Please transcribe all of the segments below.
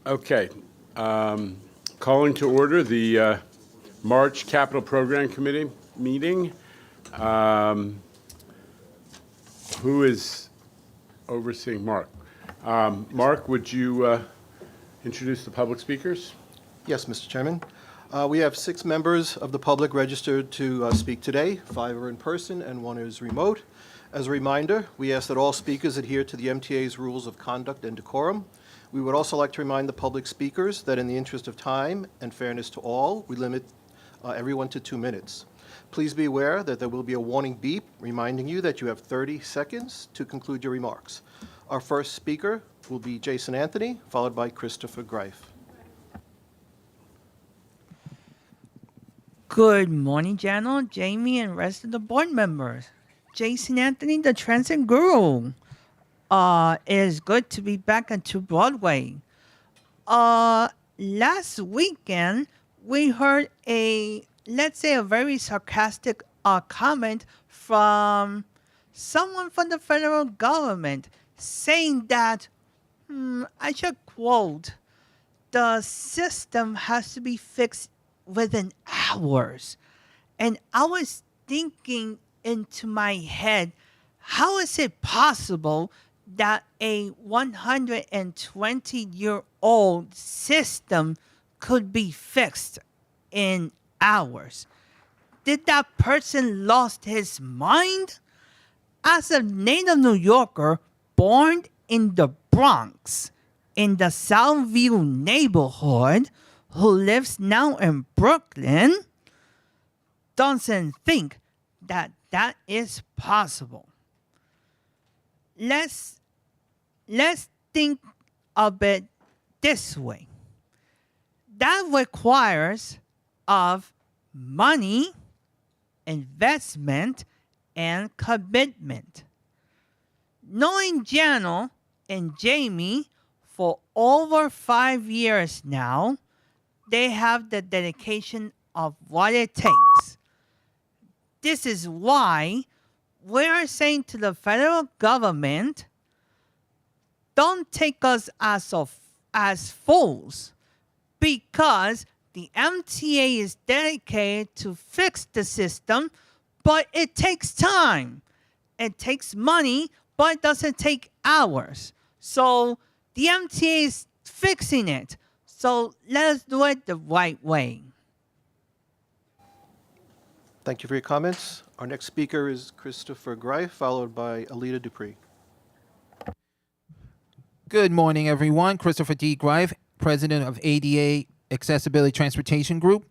Okay. Calling to order the March Capital Program Committee meeting. Who is overseeing Mark? Mark, would you introduce the public speakers? Yes, Mr. Chairman. We have 6 members of the public registered to speak today. 5 are in person and 1 is remote. As a reminder, we ask that all speakers adhere to the MTA's rules of conduct and decorum. We would also like to remind the public speakers that in the interest of time and fairness to all, we limit everyone to 2 minutes. Please be aware that there will be a warning beep reminding you that you have 30 seconds to conclude your remarks. Our first speaker will be Jason Anthony, followed by Christopher Greif. Good morning, Jano, Jamie, and rest of the board members. Jason Anthony, the Transit Guru. It is good to be back on to Broadway. Last weekend, we heard a very sarcastic comment from someone from the federal government saying that, I should quote, the system has to be fixed within hours. And I was thinking into my head, how is it possible that a 120-year-old system could be fixed in hours? Did that person lost his mind? As a native New Yorker born in the Bronx, in the Southview neighborhood, who lives now in Brooklyn, doesn't think that that is possible. Let's think of it this way. That requires of money, investment, and commitment. Knowing Jano and Jamie for over 5 years now, they have the dedication of what it takes. This is why we are saying to the federal government, don't take us as fools, because the MTA is dedicated to fix the system, but it takes time. It takes money, but it doesn't take hours. So the MTA is fixing it. So let us do it the right way. Thank you for your comments. Our next speaker is Christopher Greif, followed by Alita Dupree. Good morning, everyone. Christopher D. Greif, president of ADA Accessibility Transportation Group.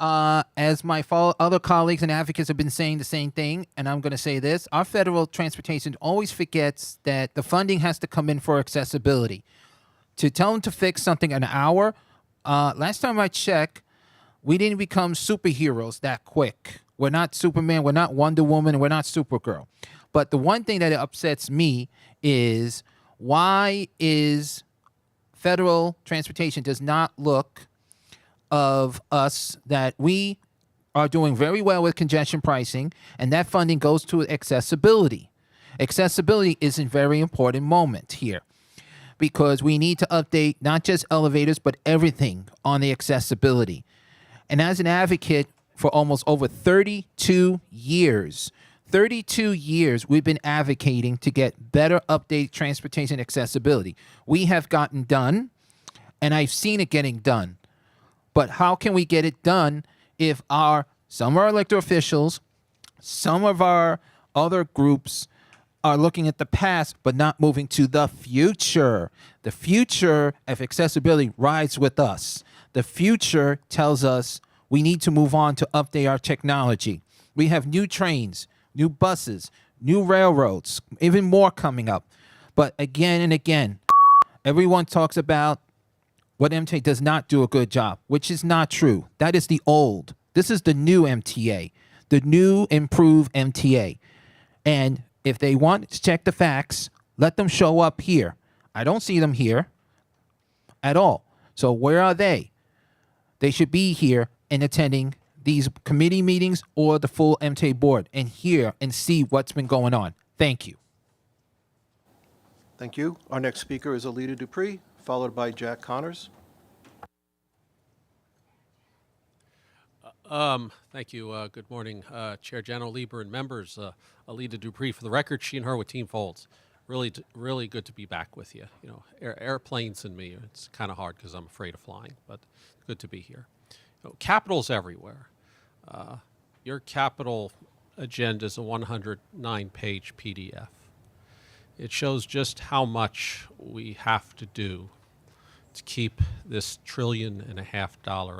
As my other colleagues and advocates have been saying the same thing, and I'm going to say this, our federal transportation always forgets that the funding has to come in for accessibility. To tell them to fix something an hour, last time I checked, we didn't become superheroes that quick. We're not Superman, we're not Wonder Woman, and we're not Supergirl. But the one thing that upsets me is, why is federal transportation does not look of us that we are doing very well with congestion pricing, and that funding goes to accessibility. Accessibility is a very important moment here, because we need to update not just elevators, but everything on the accessibility. And as an advocate for almost over 32 years, we've been advocating to get better updated transportation accessibility. We have gotten done, and I've seen it getting done. But how can we get it done if some of our elected officials, some of our other groups are looking at the past but not moving to the future? The future of accessibility rides with us. The future tells us we need to move on to update our technology. We have new trains, new buses, new railroads, even more coming up. But again and again, everyone talks about what MTA does not do a good job, which is not true. That is the old. This is the new MTA, the new improved MTA. And if they want to check the facts, let them show up here. I don't see them here at all. So where are they? They should be here and attending these committee meetings or the full MTA board and hear and see what's been going on. Thank you. Thank you. Our next speaker is Alita Dupree, followed by Jack Connors. Thank you. Good morning, Chair General Lieber and members. Alida Dupree for the record. She and her with Team Folds. Really good to be back with you. You know, airplanes and me. It's kind of hard because I'm afraid of flying, but good to be here. You know, capitals everywhere. Your capital agenda is a 109-page PDF. It shows just how much we have to do to keep this $1.5 trillion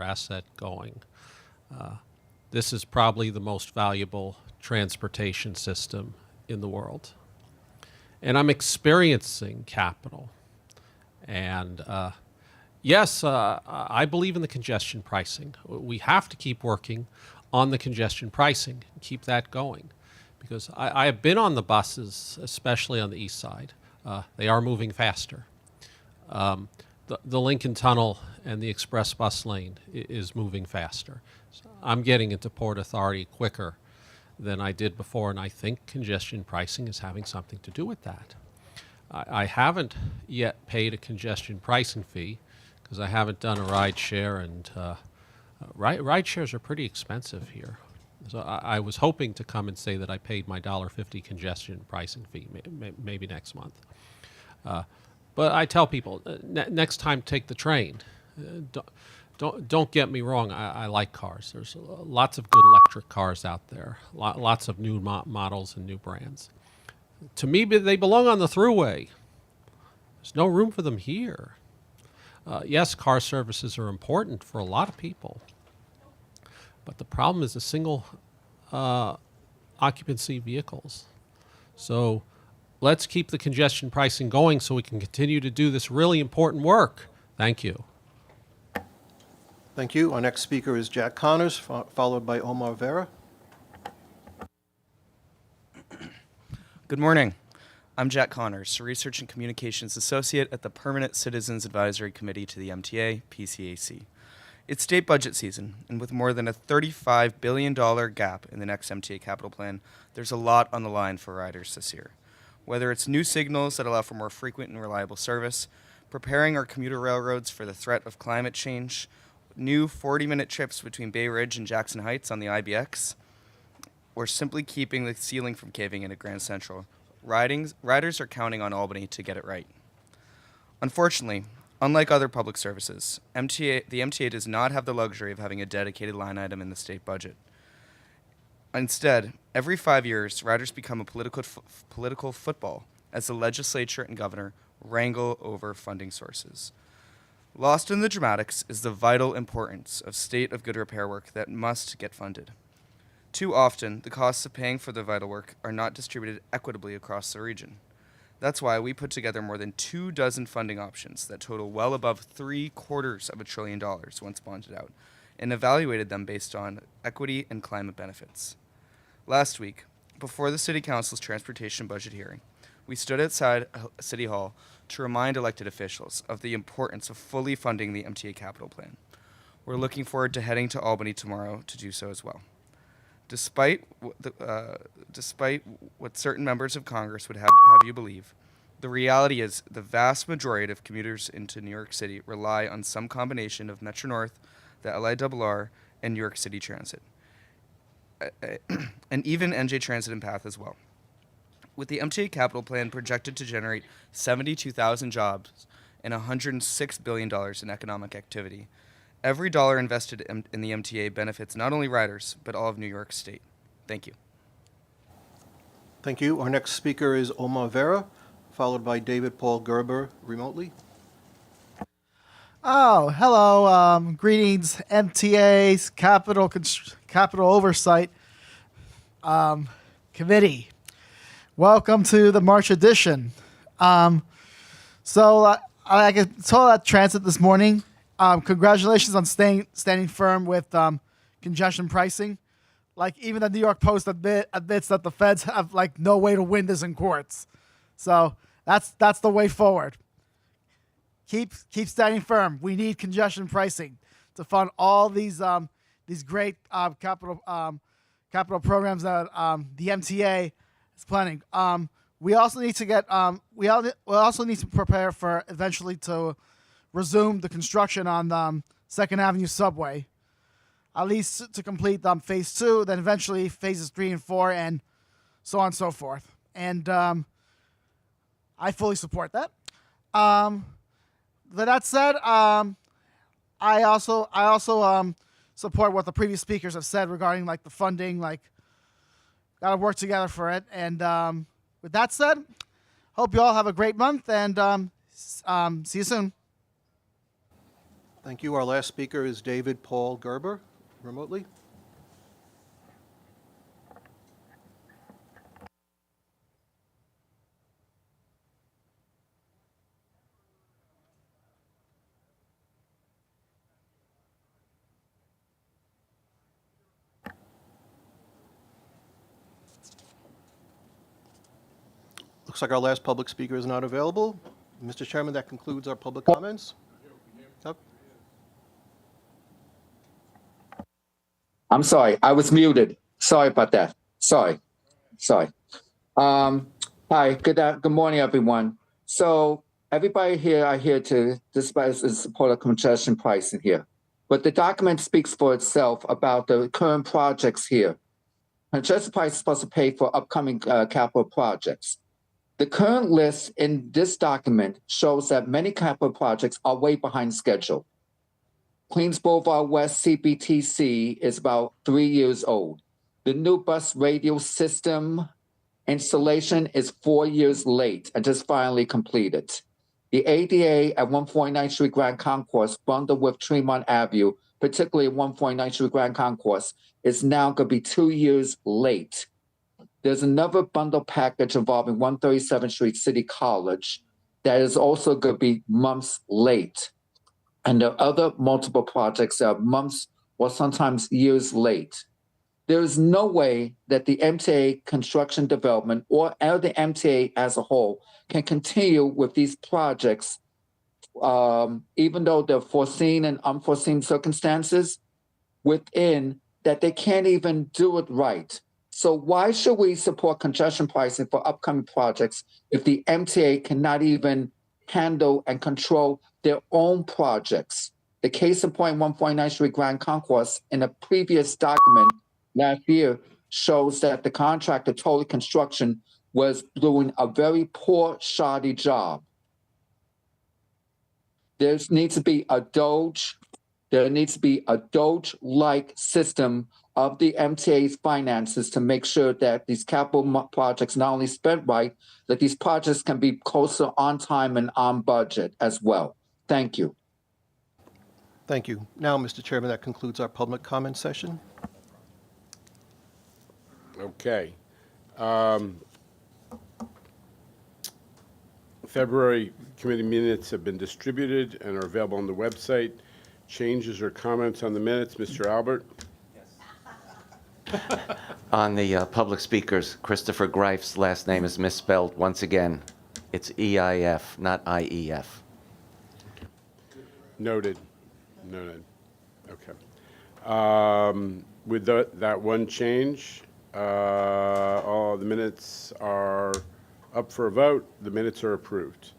asset going. This is probably the most valuable transportation system in the world. And I'm experiencing capital. And yes, I believe in the congestion pricing. We have to keep working on the congestion pricing and keep that going. Because I have been on the buses, especially on the east side. They are moving faster. The Lincoln Tunnel and the express bus lane is moving faster. So I'm getting into Port Authority quicker than I did before, and I think congestion pricing is having something to do with that. I haven't yet paid a congestion pricing fee because I haven't done a ride share, and ride shares are pretty expensive here. So I was hoping to come and say that I paid my $1.50 congestion pricing fee, maybe next month. But I tell people, next time take the train. Don't get me wrong, I like cars. There's lots of good electric cars out there, lots of new models and new brands. To me, they belong on the thruway. There's no room for them here. Yes, car services are important for a lot of people. But the problem is the single occupancy vehicles. So let's keep the congestion pricing going so we can continue to do this really important work. Thank you. Thank you. Our next speaker is Jack Connors, followed by Omar Vera. Good morning. I'm Jack Connors, Research and Communications Associate at the Permanent Citizens Advisory Committee to the MTA, PCAC. It's state budget season, and with more than a $35 billion gap in the next MTA capital plan, there's a lot on the line for riders this year. Whether it's new signals that allow for more frequent and reliable service, preparing our commuter railroads for the threat of climate change, new 40-minute trips between Bay Ridge and Jackson Heights on the IBX, or simply keeping the ceiling from caving in at Grand Central, riders are counting on Albany to get it right. Unfortunately, unlike other public services, the MTA does not have the luxury of having a dedicated line item in the state budget. Instead, every 5 years, riders become a political football as the legislature and governor wrangle over funding sources. Lost in the dramatics is the vital importance of state of good repair work that must get funded. Too often, the costs of paying for the vital work are not distributed equitably across the region. That's why we put together more than 24 funding options that total well above $750 billion once bonded out, and evaluated them based on equity and climate benefits. Last week, before the City Council's transportation budget hearing, we stood outside City Hall to remind elected officials of the importance of fully funding the MTA capital plan. We're looking forward to heading to Albany tomorrow to do so as well. Despite what certain members of Congress would have you believe, the reality is the vast majority of commuters into New York City rely on some combination of Metro North, the LIRR, and New York City Transit, and even NJ Transit and PATH as well. With the MTA capital plan projected to generate 72,000 jobs and $106 billion in economic activity, every dollar invested in the MTA benefits not only riders, but all of New York State. Thank you. Thank you. Our next speaker is Omar Vera, followed by David Paul Gerber remotely. Oh, hello. Greetings, MTA's Capital Oversight Committee. Welcome to the March edition. I saw that transit this morning. Congratulations on standing firm with congestion pricing. Like even the New York Post admits that the feds have like no way to win this in courts. So that's the way forward. Keep standing firm. We need congestion pricing to fund all these great capital programs that the MTA is planning. we also need to get we also need to prepare for eventually to resume the construction on the Second Avenue subway, at least to complete phase 2, then eventually phases 3 and 4, and so on and so forth. And I fully support that. With that said, I also support what the previous speakers have said regarding like the funding, like gotta work together for it. And with that said, hope you all have a great month, and see you soon. Thank you. Our last speaker is David Paul Gerber, remotely. Looks like our last public speaker is not available. Mr. Chairman, that concludes our public comments. Yep. I'm sorry, I was muted. Sorry about that. Sorry. Hi, good morning, everyone. So everybody here are here to support a congestion pricing here. But the document speaks for itself about the current projects here. Congestion price is supposed to pay for upcoming capital projects. The current list in this document shows that many capital projects are way behind schedule. Queens Boulevard West CBTC is about 3 years old. The new bus radio system installation is 4 years late and just finally completed. The ADA at 149th Street Grand Concourse, bundled with Tremont Avenue, particularly at 149th Street Grand Concourse, is now going to be 2 years late. There's another bundle package involving 137th Street City College that is also going to be months late. And there are other multiple projects that are months or sometimes years late. There is no way that the MTA construction development or the MTA as a whole can continue with these projects, even though they're foreseen and unforeseen circumstances within that they can't even do it right. So why should we support congestion pricing for upcoming projects if the MTA cannot even handle and control their own projects? The case in point, 149th Street Grand Concourse, in a previous document last year, shows that the contractor, Total Construction, was doing a very poor, shoddy job. There needs to be a Doge-like system of the MTA's finances to make sure that these capital projects not only spent right, that these projects can be closer on time and on budget as well. Thank you. Thank you. Now, Mr. Chairman, that concludes our public comment session. Okay. February committee minutes have been distributed and are available on the website. Changes or comments on the minutes, Mr. Albert? On the public speakers, Christopher Greif's last name is misspelled once again. It's EIF, not IEF. Noted. Okay. With that one change, all the minutes are up for a vote. The minutes are approved.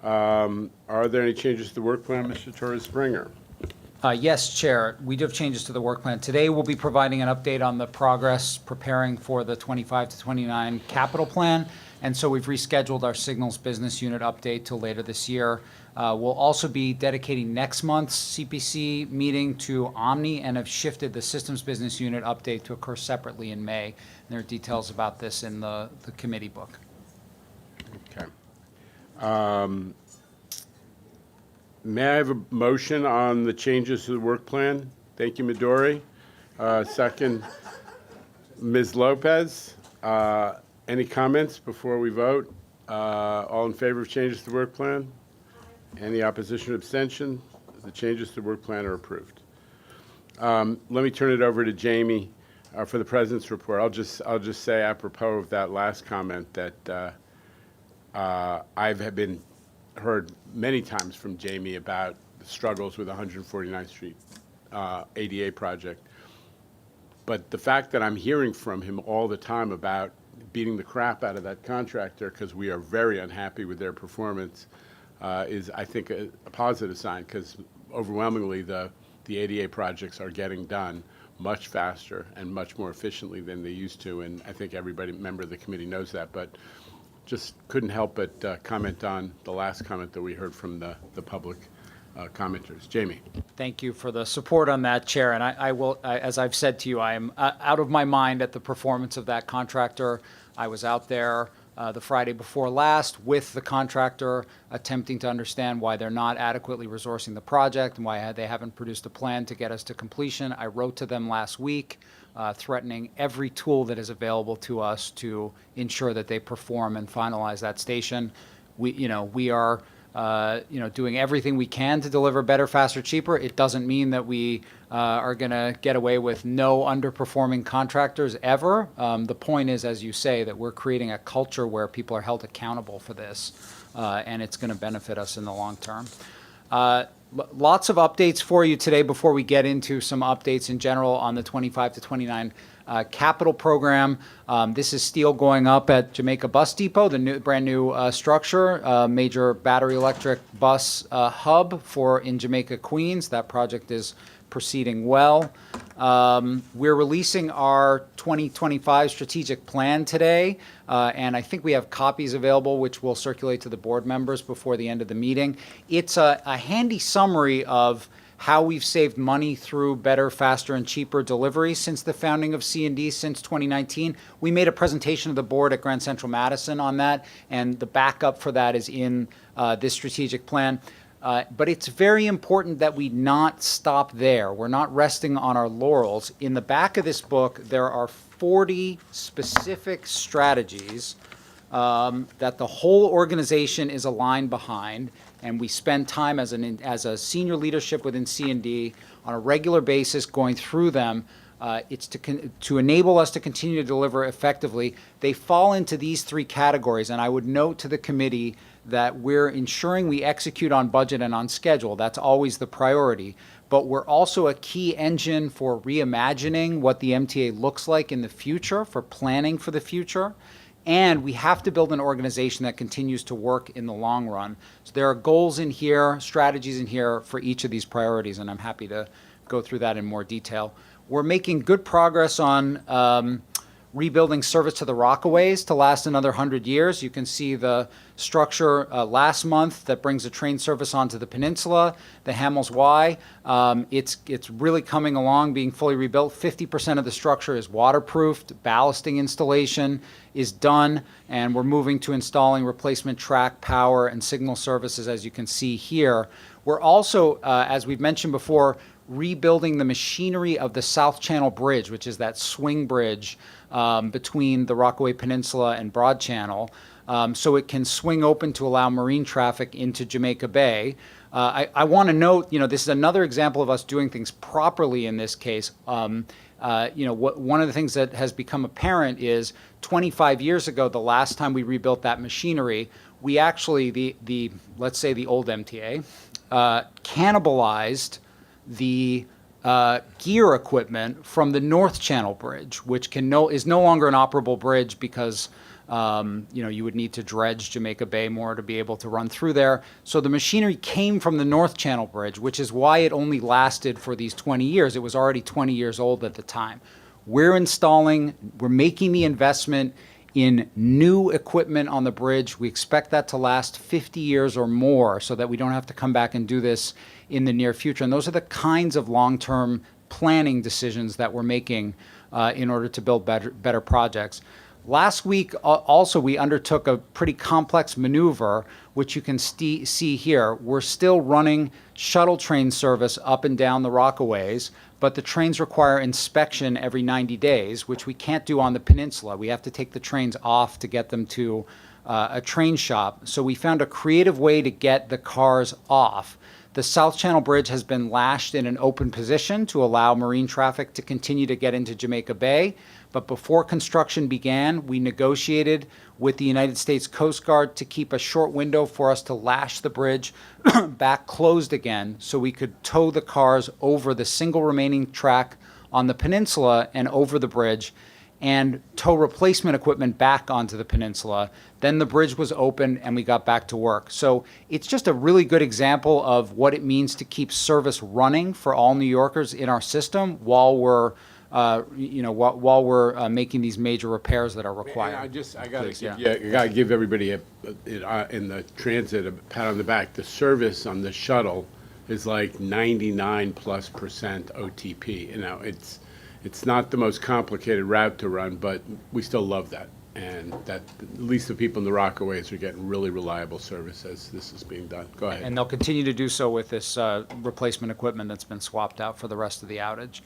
Are there any changes to the work plan, Mr. Torres-Springer? Yes, Chair. We do have changes to the work plan. Today, we'll be providing an update on the progress preparing for the 25 to 29 capital plan. And so we've rescheduled our Signals Business Unit update till later this year. We'll also be dedicating next month's CPC meeting to Omni and have shifted the Systems Business Unit update to occur separately in May. And there are details about this in the committee book. Okay. May I have a motion on the changes to the work plan? Thank you, Midori. Second, Ms. Lopez. Any comments before we vote? All in favor of changes to the work plan? Any opposition or abstention? The changes to the work plan are approved. Let me turn it over to Jamie for the President's report. I'll just say apropos of that last comment that I've been heard many times from Jamie about the struggles with the 149th Street ADA project. But the fact that I'm hearing from him all the time about beating the crap out of that contractor because we are very unhappy with their performance is, I think, a positive sign, because overwhelmingly the ADA projects are getting done much faster and much more efficiently than they used to, and I think everybody, member of the committee, knows that. But just couldn't help but comment on the last comment that we heard from the public commenters. Jamie. Thank you for the support on that, Chair. And I will, as I've said to you, I am out of my mind at the performance of that contractor. I was out there the Friday before last with the contractor, attempting to understand why they're not adequately resourcing the project and why they haven't produced a plan to get us to completion. I wrote to them last week, threatening every tool that is available to us to ensure that they perform and finalize that station. We are doing everything we can to deliver better, faster, cheaper. It doesn't mean that we are going to get away with no underperforming contractors ever. The point is, as you say, that we're creating a culture where people are held accountable for this, and it's going to benefit us in the long term. Lots of updates for you today before we get into some updates in general on the 25 to 29 capital program. This is steel going up at Jamaica Bus Depot, the brand new structure, major battery electric bus hub in Jamaica, Queens. That project is proceeding well. We're releasing our 2025 strategic plan today, and I think we have copies available, which we'll circulate to the board members before the end of the meeting. It's a handy summary of how we've saved money through better, faster, and cheaper delivery since the founding of C&D since 2019. We made a presentation to the board at Grand Central Madison on that, and the backup for that is in this strategic plan. But it's very important that we not stop there. We're not resting on our laurels. In the back of this book, there are 40 specific strategies that the whole organization is aligned behind, and we spend time as a senior leadership within C&D on a regular basis going through them. It's to enable us to continue to deliver effectively. They fall into these three categories, and I would note to the committee that we're ensuring we execute on budget and on schedule. That's always the priority. But we're also a key engine for reimagining what the MTA looks like in the future, for planning for the future. And we have to build an organization that continues to work in the long run. So there are goals in here, strategies in here for each of these priorities, and I'm happy to go through that in more detail. We're making good progress on rebuilding service to the Rockaways to last another 100 years. You can see the structure last month that brings a train service onto the peninsula, the Hamels Y. It's really coming along, being fully rebuilt. 50% of the structure is waterproofed. Ballasting installation is done, and we're moving to installing replacement track, power, and signal services, as you can see here. We're also, as we've mentioned before, rebuilding the machinery of the South Channel Bridge, which is that swing bridge between the Rockaway Peninsula and Broad Channel, so it can swing open to allow marine traffic into Jamaica Bay. I want to note, this is another example of us doing things properly in this case. One of the things that has become apparent is 25 years ago, the last time we rebuilt that machinery, we actually, let's say the old MTA, cannibalized the gear equipment from the North Channel Bridge, which is no longer an operable bridge because you would need to dredge Jamaica Bay more to be able to run through there. So the machinery came from the North Channel Bridge, which is why it only lasted for these 20 years. It was already 20 years old at the time. We're making the investment in new equipment on the bridge. We expect that to last 50 years or more so that we don't have to come back and do this in the near future. And those are the kinds of long-term planning decisions that we're making in order to build better projects. Last week, also, we undertook a pretty complex maneuver, which you can see here. We're still running shuttle train service up and down the Rockaways, but the trains require inspection every 90 days, which we can't do on the peninsula. We have to take the trains off to get them to a train shop. So we found a creative way to get the cars off. The South Channel Bridge has been lashed in an open position to allow marine traffic to continue to get into Jamaica Bay. But before construction began, we negotiated with the United States Coast Guard to keep a short window for us to lash the bridge back closed again so we could tow the cars over the single remaining track on the peninsula and over the bridge. and tow replacement equipment back onto the peninsula. Then the bridge was opened and we got back to work. So it's just a really good example of what it means to keep service running for all New Yorkers in our system while we're making these major repairs that are required. I gotta Please, give, yeah. I gotta give everybody in the transit a pat on the back. The service on the shuttle is like 99+% OTP. You know, it's not the most complicated route to run, but we still love that. And that at least the people in the Rockaways are getting really reliable service as this is being done. Go ahead. And they'll continue to do so with this replacement equipment that's been swapped out for the rest of the outage.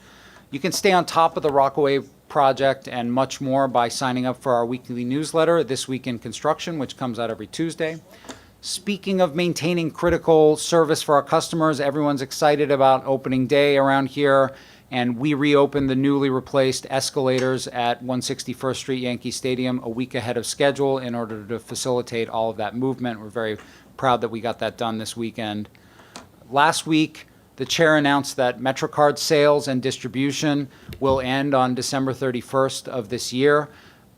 You can stay on top of the Rockaway project and much more by signing up for our weekly newsletter, This Week in Construction, which comes out every Tuesday. Speaking of maintaining critical service for our customers, everyone's excited about opening day around here, and we reopened the newly replaced escalators at 161st Street Yankee Stadium a week ahead of schedule in order to facilitate all of that movement. We're very proud that we got that done this weekend. Last week, the chair announced that MetroCard sales and distribution will end on December 31st of this year.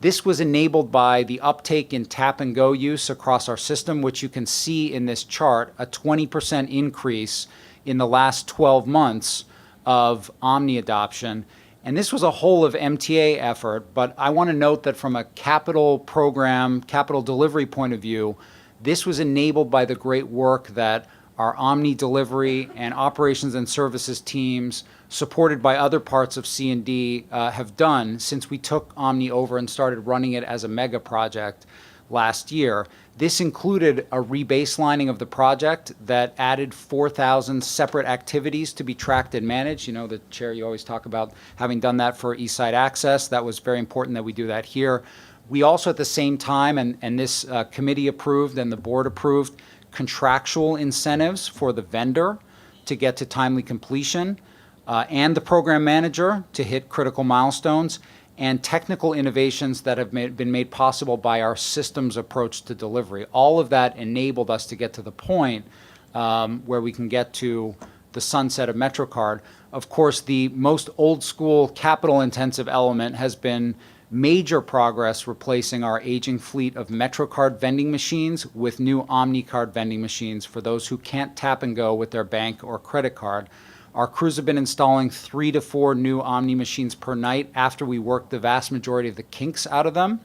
This was enabled by the uptake in tap and go use across our system, which you can see in this chart, a 20% increase in the last 12 months of Omni adoption. And this was a whole of MTA effort, but I want to note that from a capital program, capital delivery point of view, this was enabled by the great work that our Omni delivery and operations and services teams, supported by other parts of C&D, have done since we took Omni over and started running it as a mega project last year. This included a rebaselining of the project that added 4,000 separate activities to be tracked and managed. You know, the chair, you always talk about having done that for East Side Access. That was very important that we do that here. We also, at the same time, and this committee approved and the board approved, contractual incentives for the vendor to get to timely completion, and the program manager to hit critical milestones, and technical innovations that have been made possible by our systems approach to delivery. All of that enabled us to get to the point where we can get to the sunset of MetroCard. Of course, the most old school capital intensive element has been major progress replacing our aging fleet of MetroCard vending machines with new OmniCard vending machines for those who can't tap and go with their bank or credit card. Our crews have been installing 3 to 4 new Omni machines per night after we work the vast majority of the kinks out of them.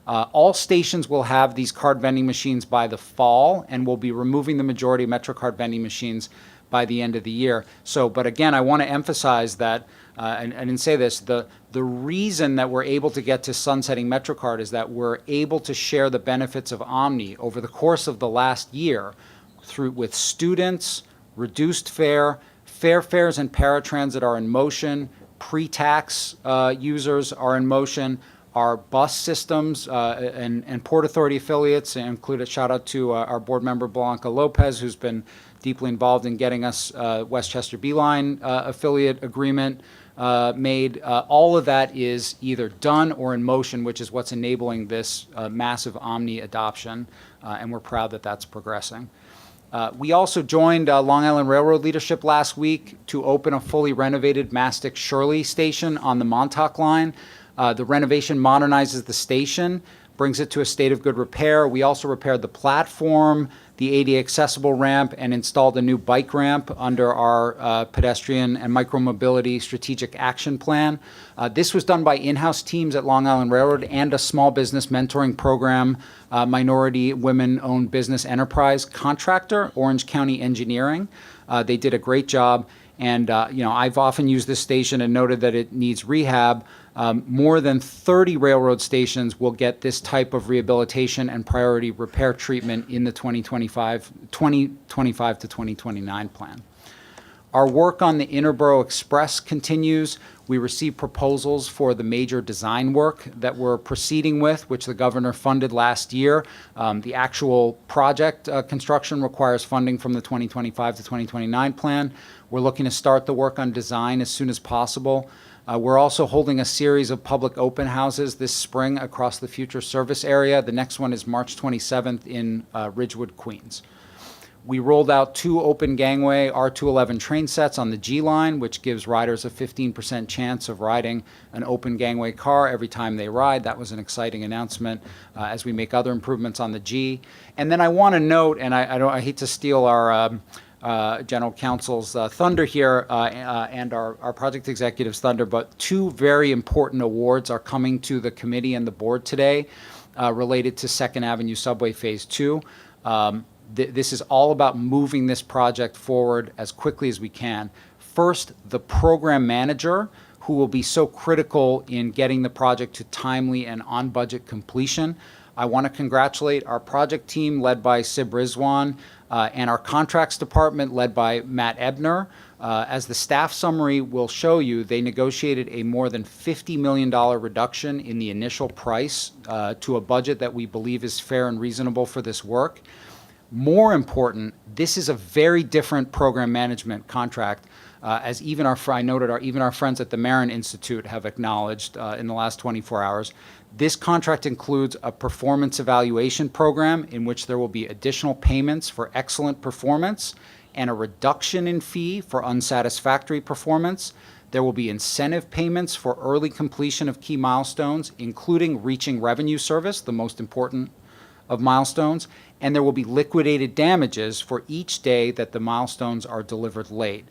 All stations will have these card vending machines by the fall, and we'll be removing the majority of MetroCard vending machines by the end of the year. So, but again, I want to emphasize that, and I didn't say this, the reason that we're able to get to sunsetting MetroCard is that we're able to share the benefits of Omni over the course of the last year with students, reduced fare, fares and paratransit are in motion, pre-tax users are in motion, our bus systems and Port Authority affiliates include a shout out to our board member Blanca Lopez, who's been deeply involved in getting us Westchester Beeline affiliate agreement made. All of that is either done or in motion, which is what's enabling this massive Omni adoption, and we're proud that that's progressing. We also joined Long Island Railroad leadership last week to open a fully renovated Mastic Shirley station on the Montauk line. The renovation modernizes the station, brings it to a state of good repair. We also repaired the platform, the ADA accessible ramp, and installed a new bike ramp under our pedestrian and micromobility strategic action plan. This was done by in-house teams at Long Island Railroad and a small business mentoring program, minority women-owned business enterprise contractor, Orange County Engineering. They did a great job. And I've often used this station and noted that it needs rehab. More than 30 railroad stations will get this type of rehabilitation and priority repair treatment in the 2025 to 2029 plan. Our work on the Interborough Express continues. We received proposals for the major design work that we're proceeding with, which the governor funded last year. The actual project construction requires funding from the 2025 to 2029 plan. We're looking to start the work on design as soon as possible. We're also holding a series of public open houses this spring across the future service area. The next one is March 27th in Ridgewood, Queens. We rolled out 2 open gangway R211 train sets on the G line, which gives riders a 15% chance of riding an open gangway car every time they ride. That was an exciting announcement as we make other improvements on the G. And then I want to note, and I hate to steal our General Counsel's thunder here and our project executive's thunder, but 2 very important awards are coming to the committee and the board today related to 2nd Avenue Subway Phase 2. This is all about moving this project forward as quickly as we can. First, the program manager, who will be so critical in getting the project to timely and on-budget completion. I want to congratulate our project team led by Sib Rizwan and our contracts department led by Matt Ebner. As the staff summary will show you, they negotiated a more than $50 million reduction in the initial price to a budget that we believe is fair and reasonable for this work. More important, this is a very different program management contract, as even I noted, even our friends at the Marin Institute have acknowledged in the last 24 hours. This contract includes a performance evaluation program in which there will be additional payments for excellent performance and a reduction in fee for unsatisfactory performance. There will be incentive payments for early completion of key milestones, including reaching revenue service, the most important of milestones, and there will be liquidated damages for each day that the milestones are delivered late.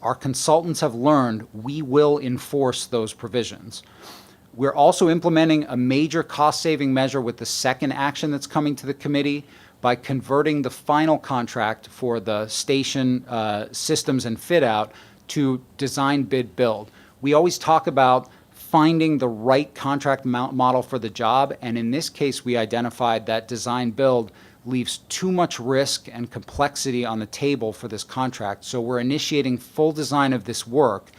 Our consultants have learned we will enforce those provisions. We're also implementing a major cost-saving measure with the second action that's coming to the committee by converting the final contract for the station systems and fit-out to design, bid, build. We always talk about finding the right contract model for the job, and in this case, we identified that design, build leaves too much risk and complexity on the table for this contract, so we're initiating full design of this work.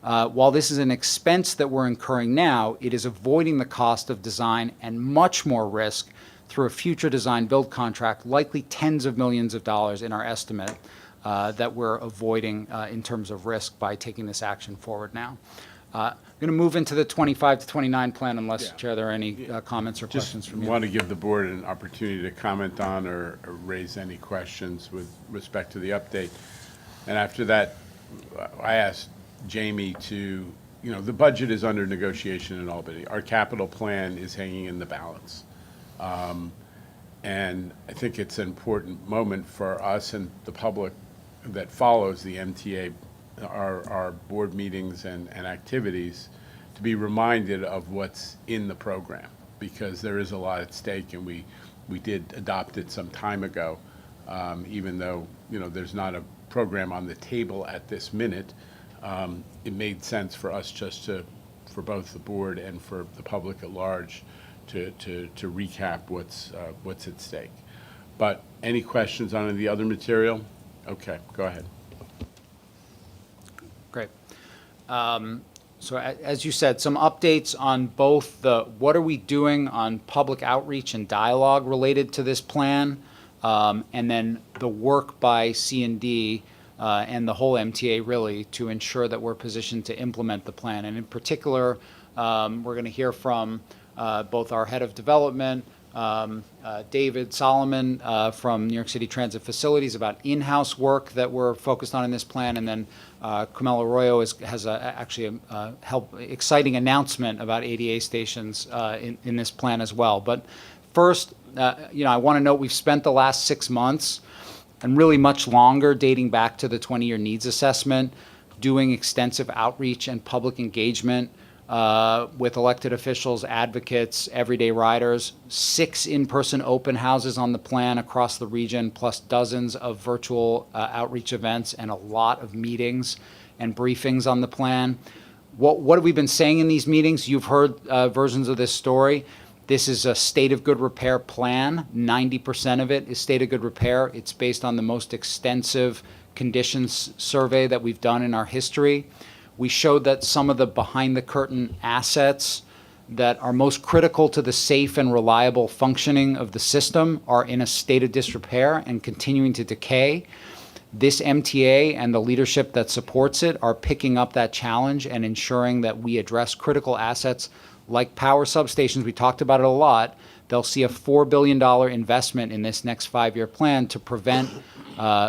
While this is an expense that we're incurring now, it is avoiding the cost of design and much more risk through a future design build contract, likely tens of millions of dollars in our estimate that we're avoiding in terms of risk by taking this action forward now. I'm going to move into the 25 to 29 plan unless, Chair, there are any comments or questions from you. Just want to give the board an opportunity to comment on or raise any questions with respect to the update. And after that, I asked Jamie to, the budget is under negotiation in Albany. Our capital plan is hanging in the balance. And I think it's an important moment for us and the public that follows the MTA, our board meetings and activities, to be reminded of what's in the program, because there is a lot at stake, and we did adopt it some time ago, even though there's not a program on the table at this minute. It made sense for us just for both the board and for the public at large to recap what's at stake. But any questions on the other material? Okay, go ahead. Great. So as you said, some updates on both what are we doing on public outreach and dialogue related to this plan, and then the work by C&D and the whole MTA really to ensure that we're positioned to implement the plan. And in particular, we're going to hear from both our head of development, David Solomon from New York City Transit Facilities about in-house work that we're focused on in this plan, and then Camilo Arroyo has actually a exciting announcement about ADA stations in this plan as well. But first, I want to note we've spent the last 6 months and really much longer dating back to the 20-year needs assessment, doing extensive outreach and public engagement with elected officials, advocates, everyday riders, 6 in-person open houses on the plan across the region, plus dozens of virtual outreach events and a lot of meetings and briefings on the plan. What have we been saying in these meetings? You've heard versions of this story. This is a state of good repair plan. 90% of it is state of good repair. It's based on the most extensive conditions survey that we've done in our history. We showed that some of the behind-the-curtain assets that are most critical to the safe and reliable functioning of the system are in a state of disrepair and continuing to decay. This MTA and the leadership that supports it are picking up that challenge and ensuring that we address critical assets like power substations. We talked about it a lot. They'll see a $4 billion investment in this next 5-year plan to prevent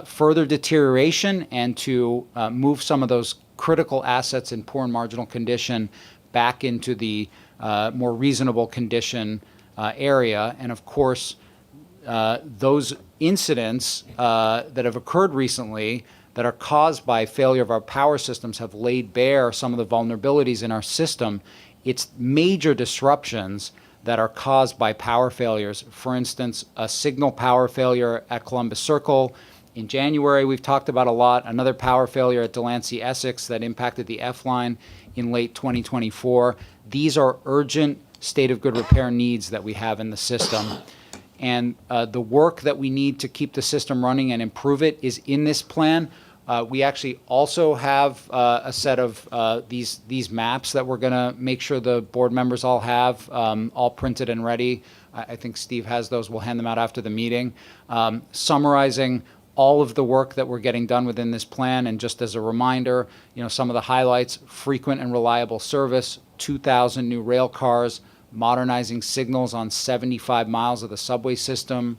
further deterioration and to move some of those critical assets in poor and marginal condition back into the more reasonable condition area. And of course, those incidents that have occurred recently that are caused by failure of our power systems have laid bare some of the vulnerabilities in our system. It's major disruptions that are caused by power failures. For instance, a signal power failure at Columbus Circle in January, we've talked about a lot. Another power failure at Delancey, Essex, that impacted the F line in late 2024. These are urgent state of good repair needs that we have in the system. And the work that we need to keep the system running and improve it is in this plan. We actually also have a set of these maps that we're going to make sure the board members all have, all printed and ready. I think Steve has those. We'll hand them out after the meeting, summarizing all of the work that we're getting done within this plan. And just as a reminder, some of the highlights: frequent and reliable service, 2,000 new rail cars, modernizing signals on 75 miles of the subway system,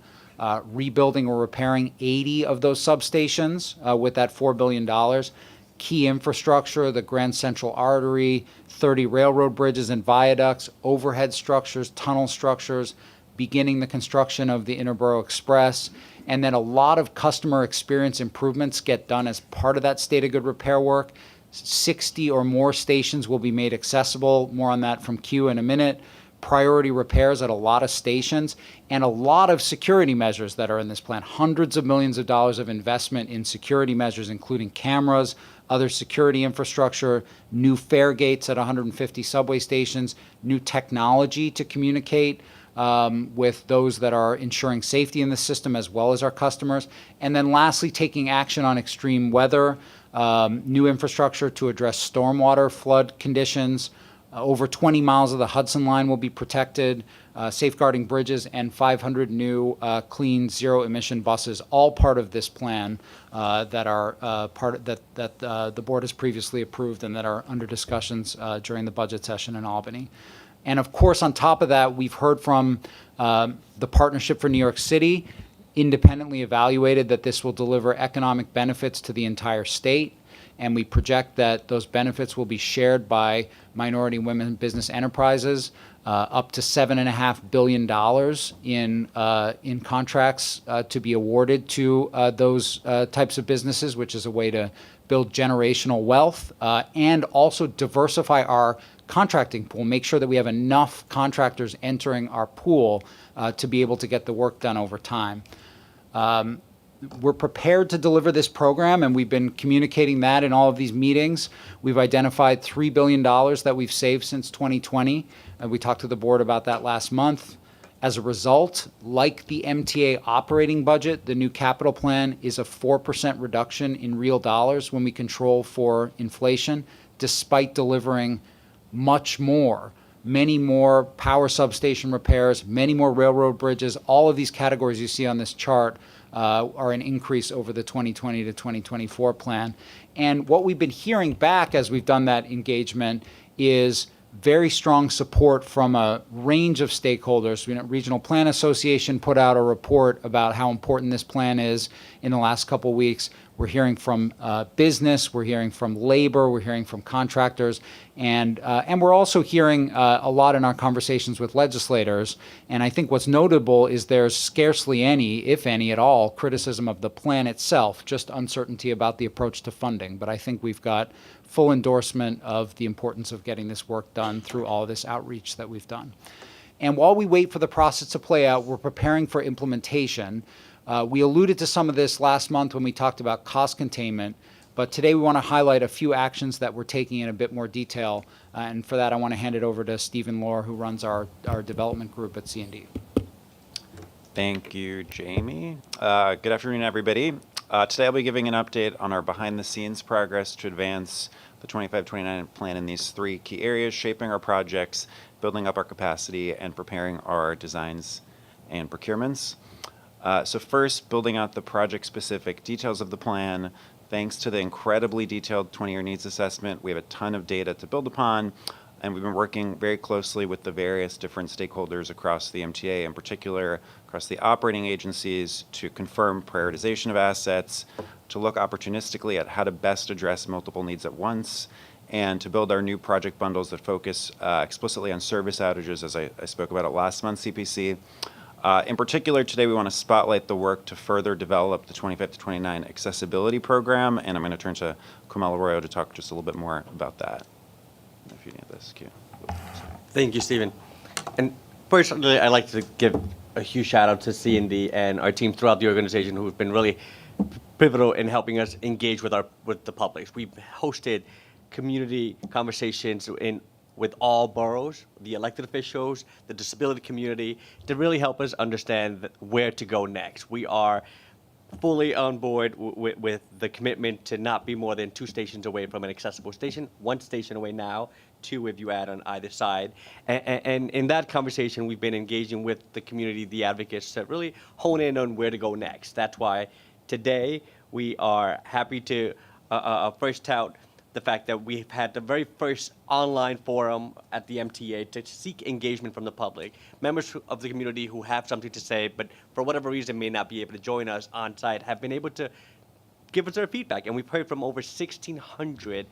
rebuilding or repairing 80 of those substations with that $4 billion. Key infrastructure, the Grand Central Artery, 30 railroad bridges and viaducts, overhead structures, tunnel structures, beginning the construction of the Interborough Express. And then a lot of customer experience improvements get done as part of that state of good repair work. 60 or more stations will be made accessible. More on that from Q in a minute. Priority repairs at a lot of stations, and a lot of security measures that are in this plan. Hundreds of millions of dollars of investment in security measures, including cameras, other security infrastructure, new fare gates at 150 subway stations, new technology to communicate with those that are ensuring safety in the system as well as our customers. And then lastly, taking action on extreme weather, new infrastructure to address stormwater flood conditions. Over 20 miles of the Hudson Line will be protected, safeguarding bridges, and 500 new clean zero-emission buses, all part of this plan that are that the board has previously approved and that are under discussions during the budget session in Albany. And of course, on top of that, we've heard from the Partnership for New York City, independently evaluated that this will deliver economic benefits to the entire state. And we project that those benefits will be shared by minority women business enterprises, up to $7.5 billion in contracts to be awarded to those types of businesses, which is a way to build generational wealth and also diversify our contracting pool, make sure that we have enough contractors entering our pool to be able to get the work done over time. We're prepared to deliver this program, and we've been communicating that in all of these meetings. We've identified $3 billion that we've saved since 2020. We talked to the board about that last month. As a result, like the MTA operating budget, the new capital plan is a 4% reduction in real dollars when we control for inflation, despite delivering much more. Many more power substation repairs, many more railroad bridges. All of these categories you see on this chart are an increase over the 2020 to 2024 plan. And what we've been hearing back as we've done that engagement is very strong support from a range of stakeholders. Regional Plan Association put out a report about how important this plan is in the last couple of weeks. We're hearing from business, we're hearing from labor, we're hearing from contractors, and we're also hearing a lot in our conversations with legislators. And I think what's notable is there's scarcely any, if any at all, criticism of the plan itself, just uncertainty about the approach to funding. But I think we've got full endorsement of the importance of getting this work done through all of this outreach that we've done. And while we wait for the process to play out, we're preparing for implementation. We alluded to some of this last month when we talked about cost containment, but today we want to highlight a few actions that we're taking in a bit more detail. And for that, I want to hand it over to Stephen Lohr, who runs our development group at C&D. Thank you, Jamie. Good afternoon, everybody. Today I'll be giving an update on our behind-the-scenes progress to advance the 25-29 plan in these three key areas: shaping our projects, building up our capacity, and preparing our designs and procurements. So first, building out the project-specific details of the plan. Thanks to the incredibly detailed 20-year needs assessment, we have a ton of data to build upon. And we've been working very closely with the various different stakeholders across the MTA, in particular across the operating agencies, to confirm prioritization of assets, to look opportunistically at how to best address multiple needs at once, and to build our new project bundles that focus explicitly on service outages, as I spoke about at last month's CPC. In particular, today we want to spotlight the work to further develop the 25 to 29 accessibility program, and I'm going to turn to Kumail Arroyo to talk just a little bit more about that. If you need this, Q. Thank you, Stephen. And personally, I'd like to give a huge shout out to C&D and our team throughout the organization who have been really pivotal in helping us engage with the public. We've hosted community conversations with all boroughs, the elected officials, the disability community, to really help us understand where to go next. We are fully on board with the commitment to not be more than 2 stations away from an accessible station, 1 station away now, 2 if you add on either side. And in that conversation, we've been engaging with the community, the advocates, to really hone in on where to go next. That's why today we are happy to first tout the fact that we've had the very first online forum at the MTA to seek engagement from the public. Members of the community who have something to say, but for whatever reason may not be able to join us on site, have been able to give us their feedback. And we've heard from over 1,600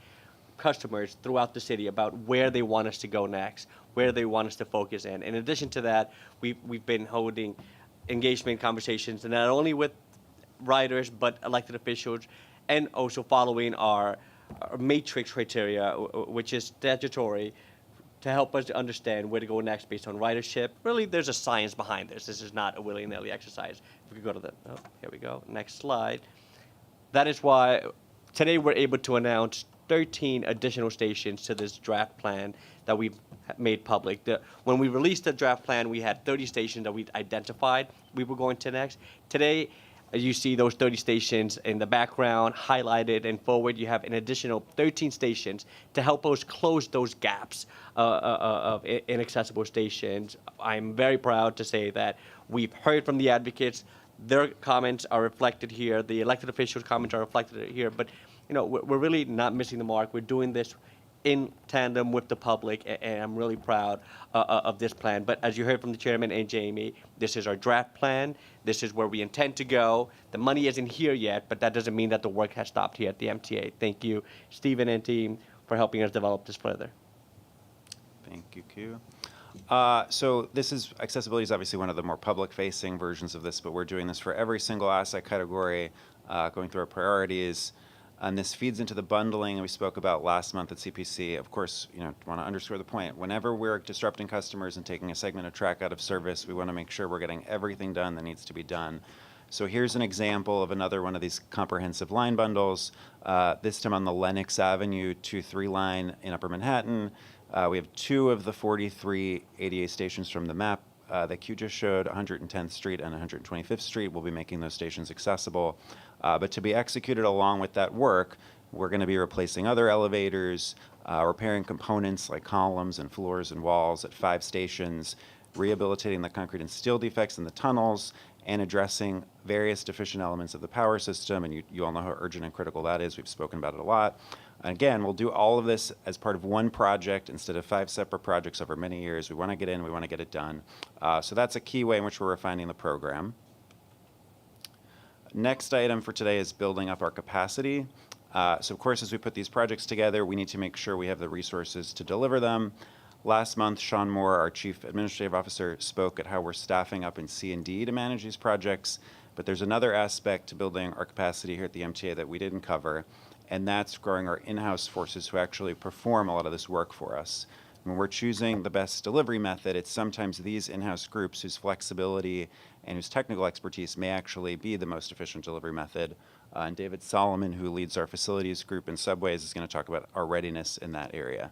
customers throughout the city about where they want us to go next, where they want us to focus in. In addition to that, we've been holding engagement conversations, and not only with riders, but elected officials, and also following our matrix criteria, which is statutory, to help us understand where to go next based on ridership. Really, there's a science behind this. This is not a willy-nilly exercise. If we could go to here we go, next slide. That is why today we're able to announce 13 additional stations to this draft plan that we've made public. When we released the draft plan, we had 30 stations that we'd identified we were going to next. Today, as you see those 30 stations in the background, highlighted and forward, you have an additional 13 stations to help us close those gaps of inaccessible stations. I'm very proud to say that we've heard from the advocates. Their comments are reflected here. The elected officials' comments are reflected here. But we're really not missing the mark. We're doing this in tandem with the public, and I'm really proud of this plan. But as you heard from the chairman and Jamie, this is our draft plan. This is where we intend to go. The money isn't here yet, but that doesn't mean that the work has stopped here at the MTA. Thank you, Stephen and team, for helping us develop this further. Thank you, Q. So accessibility is obviously one of the more public-facing versions of this, but we're doing this for every single asset category, going through our priorities. And this feeds into the bundling we spoke about last month at CPC. Of course, want to underscore the point. Whenever we're disrupting customers and taking a segment of track out of service, we want to make sure we're getting everything done that needs to be done. So here's an example of another one of these comprehensive line bundles, this time on the Lenox Avenue 2-3 line in Upper Manhattan. We have 2 of the 43 ADA stations from the map that Q just showed, 110th Street and 125th Street. We'll be making those stations accessible. But to be executed along with that work, we're going to be replacing other elevators, repairing components like columns and floors and walls at 5 stations, rehabilitating the concrete and steel defects in the tunnels, and addressing various deficient elements of the power system. And you all know how urgent and critical that is. We've spoken about it a lot. And again, we'll do all of this as part of one project instead of 5 separate projects over many years. We want to get in, we want to get it done. So that's a key way in which we're refining the program. Next item for today is building up our capacity. So of course, as we put these projects together, we need to make sure we have the resources to deliver them. Last month, Sean Moore, our Chief Administrative Officer, spoke at how we're staffing up in C&D to manage these projects. But there's another aspect to building our capacity here at the MTA that we didn't cover, and that's growing our in-house forces who actually perform a lot of this work for us. When we're choosing the best delivery method, it's sometimes these in-house groups whose flexibility and whose technical expertise may actually be the most efficient delivery method. And David Solomon, who leads our facilities group in subways, is going to talk about our readiness in that area.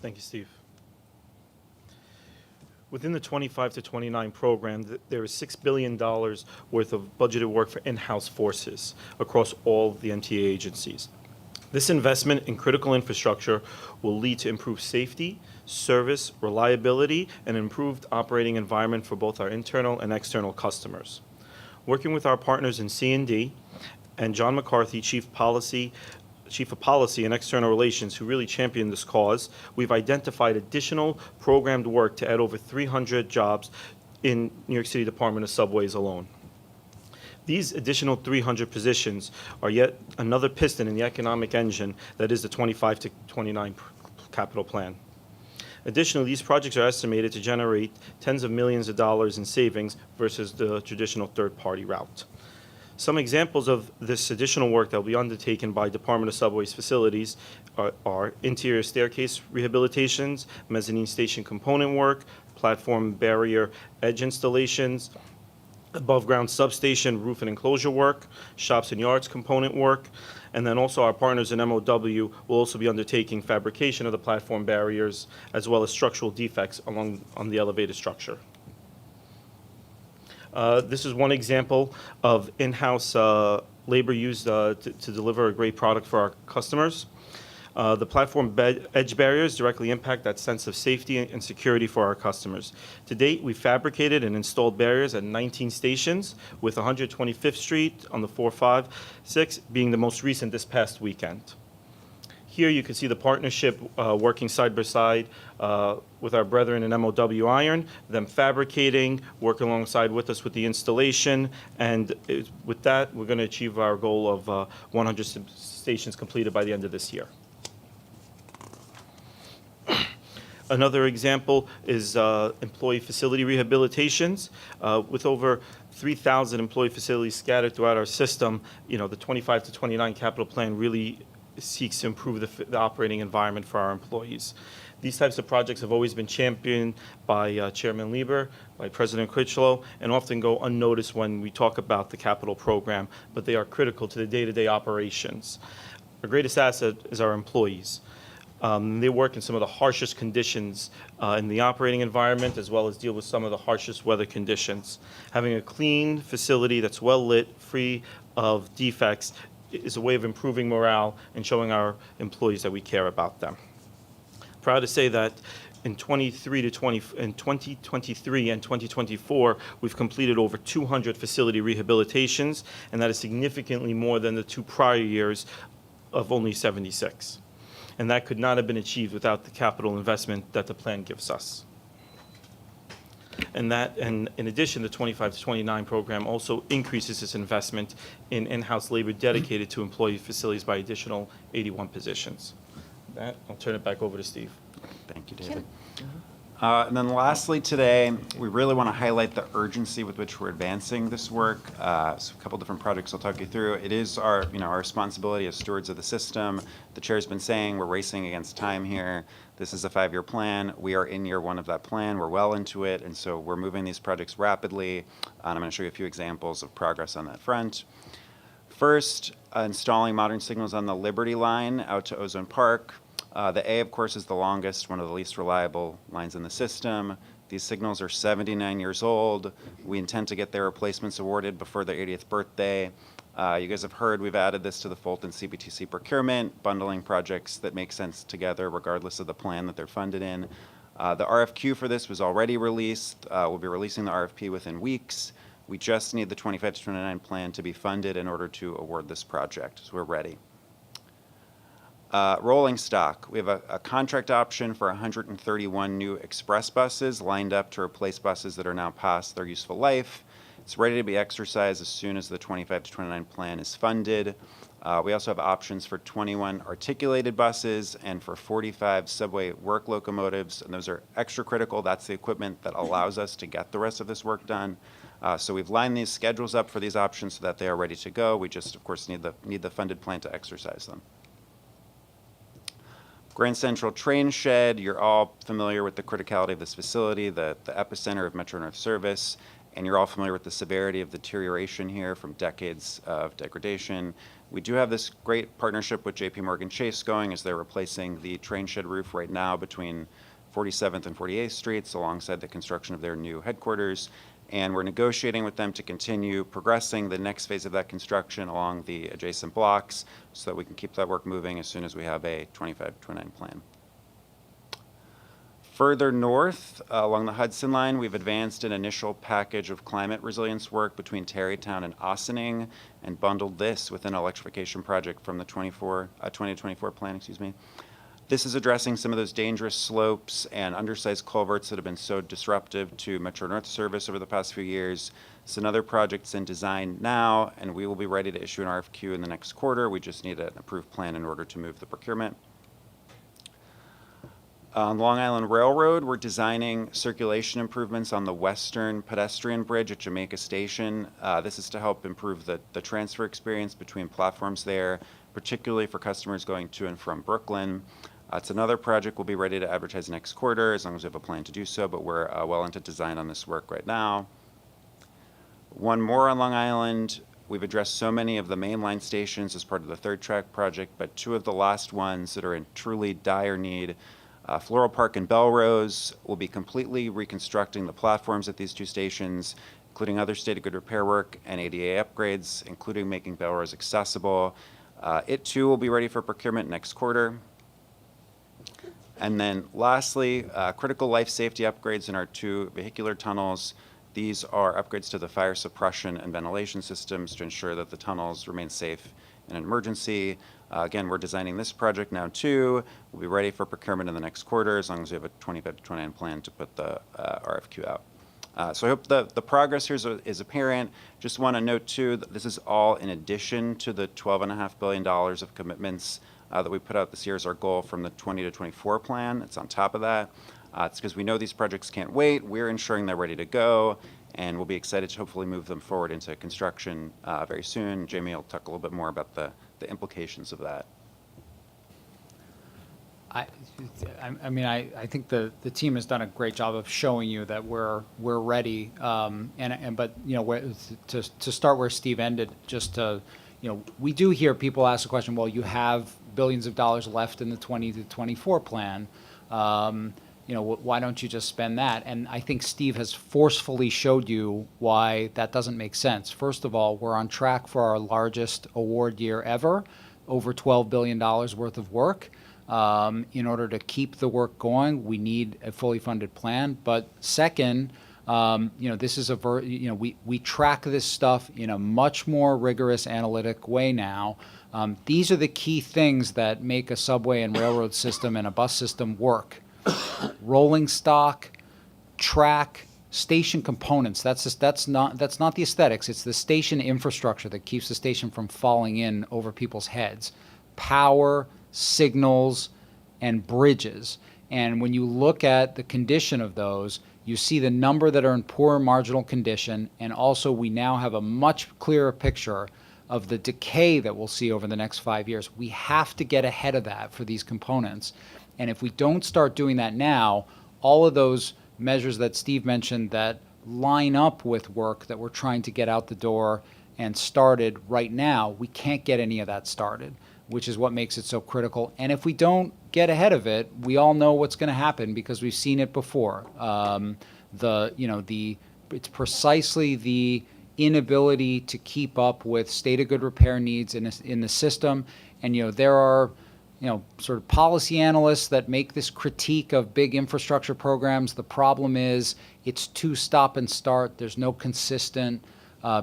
Thank you, Steve. Within the 25 to 29 program, there is $6 billion worth of budgeted work for in-house forces across all the MTA agencies. This investment in critical infrastructure will lead to improved safety, service, reliability, and improved operating environment for both our internal and external customers. Working with our partners in C&D and John McCarthy, Chief Policy Chief of Policy and External Relations, who really championed this cause, we've identified additional programmed work to add over 300 jobs in New York City Department of Subways alone. These additional 300 positions are yet another piston in the economic engine that is the 25 to 29 capital plan. Additionally, these projects are estimated to generate tens of millions of dollars in savings versus the traditional third-party route. Some examples of this additional work that will be undertaken by Department of Subways facilities are interior staircase rehabilitations, mezzanine station component work, platform barrier edge installations, above-ground substation roof and enclosure work, shops and yards component work, and then also our partners in MOW will also be undertaking fabrication of the platform barriers as well as structural defects on the elevated structure. This is one example of in-house labor used to deliver a great product for our customers. The platform edge barriers directly impact that sense of safety and security for our customers. To date, we fabricated and installed barriers at 19 stations, with 125th Street on the 456 being the most recent this past weekend. Here you can see the partnership working side by side with our brethren in MOW Iron, them fabricating, working alongside with us with the installation, and with that, we're going to achieve our goal of 100 stations completed by the end of this year. Another example is employee facility rehabilitations. With over 3,000 employee facilities scattered throughout our system, the 25 to 29 capital plan really seeks to improve the operating environment for our employees. These types of projects have always been championed by Chairman Lieber, by President Critchlow, and often go unnoticed when we talk about the capital program, but they are critical to the day-to-day operations. Our greatest asset is our employees. They work in some of the harshest conditions in the operating environment, as well as deal with some of the harshest weather conditions. Having a clean facility that's well lit, free of defects, is a way of improving morale and showing our employees that we care about them. Proud to say that in 2023 and 2024, we've completed over 200 facility rehabilitations, and that is significantly more than the 2 prior years of only 76. And that could not have been achieved without the capital investment that the plan gives us. And in addition, the 25 to 29 program also increases its investment in in-house labor dedicated to employee facilities by additional 81 positions. With that, I'll turn it back over to Steve. Thank you, David. And then lastly today, we really want to highlight the urgency with which we're advancing this work. So a couple different projects I'll talk you through. It is our responsibility as stewards of the system. The chair's been saying we're racing against time here. This is a 5-year plan. We are in year 1 of that plan. We're well into it, and so we're moving these projects rapidly. And I'm going to show you a few examples of progress on that front. First, installing modern signals on the Liberty line out to Ozone Park. The A, of course, is the longest, one of the least reliable lines in the system. These signals are 79 years old. We intend to get their replacements awarded before their 80th birthday. You guys have heard we've added this to the Fulton CBTC procurement, bundling projects that make sense together regardless of the plan that they're funded in. The RFQ for this was already released. We'll be releasing the RFP within weeks. We just need the 25 to 29 plan to be funded in order to award this project, so we're ready. Rolling stock. We have a contract option for 131 new express buses lined up to replace buses that are now past their useful life. It's ready to be exercised as soon as the 25 to 29 plan is funded. We also have options for 21 articulated buses and for 45 subway work locomotives, and those are extra critical. That's the equipment that allows us to get the rest of this work done. So we've lined these schedules up for these options so that they are ready to go. We just, of course, need the funded plan to exercise them. Grand Central Train Shed, you're all familiar with the criticality of this facility, the epicenter of Metro-North service, and you're all familiar with the severity of deterioration here from decades of degradation. We do have this great partnership with JP Morgan Chase going as they're replacing the train shed roof right now between 47th and 48th Streets alongside the construction of their new headquarters. And we're negotiating with them to continue progressing the next phase of that construction along the adjacent blocks so that we can keep that work moving as soon as we have a 25-29 plan. Further north, along the Hudson line, we've advanced an initial package of climate resilience work between Tarrytown and Ossining and bundled this with an electrification project from the 2024 plan, excuse me. This is addressing some of those dangerous slopes and undersized culverts that have been so disruptive to Metro North service over the past few years. It's another project's in design now, and we will be ready to issue an RFQ in the next quarter. We just need an approved plan in order to move the procurement. On Long Island Railroad, we're designing circulation improvements on the western pedestrian bridge at Jamaica Station. This is to help improve the transfer experience between platforms there, particularly for customers going to and from Brooklyn. It's another project we'll be ready to advertise next quarter as long as we have a plan to do so, but we're well into design on this work right now. One more on Long Island. We've addressed so many of the mainline stations as part of the third track project, but two of the last ones that are in truly dire need, Floral Park and Belrose, will be completely reconstructing the platforms at these two stations, including other state of good repair work and ADA upgrades, including making Belrose accessible. It too will be ready for procurement next quarter. And then lastly, critical life safety upgrades in our two vehicular tunnels. These are upgrades to the fire suppression and ventilation systems to ensure that the tunnels remain safe in an emergency. Again, we're designing this project now too. We'll be ready for procurement in the next quarter as long as we have a 25 to 29 plan to put the RFQ out. So I hope the progress here is apparent. Just want to note too that this is all in addition to the $12.5 billion of commitments that we put out this year as our goal from the 20 to 24 plan. It's on top of that. It's because we know these projects can't wait. We're ensuring they're ready to go, and we'll be excited to hopefully move them forward into construction very soon. Jamie will talk a little bit more about the implications of that. I think the team has done a great job of showing you that we're ready. But to start where Steve ended, just to, we do hear people ask the question, well, you have billions of dollars left in the 20 to 24 plan. Why don't you just spend that? And I think Steve has forcefully showed you why that doesn't make sense. First of all, we're on track for our largest award year ever, over $12 billion worth of work. In order to keep the work going, we need a fully funded plan. But second, this is we track this stuff in a much more rigorous analytic way now. These are the key things that make a subway and railroad system and a bus system work. Rolling stock, track, station components. That's not the aesthetics. It's the station infrastructure that keeps the station from falling in over people's heads. Power, signals, and bridges. And when you look at the condition of those, you see the number that are in poor marginal condition, and also we now have a much clearer picture of the decay that we'll see over the next 5 years. We have to get ahead of that for these components. And if we don't start doing that now, all of those measures that Steve mentioned that line up with work that we're trying to get out the door and started right now, we can't get any of that started, which is what makes it so critical. And if we don't get ahead of it, we all know what's going to happen because we've seen it before. It's precisely the inability to keep up with state of good repair needs in the system. And there are sort of policy analysts that make this critique of big infrastructure programs. The problem is it's too stop and start. There's no consistent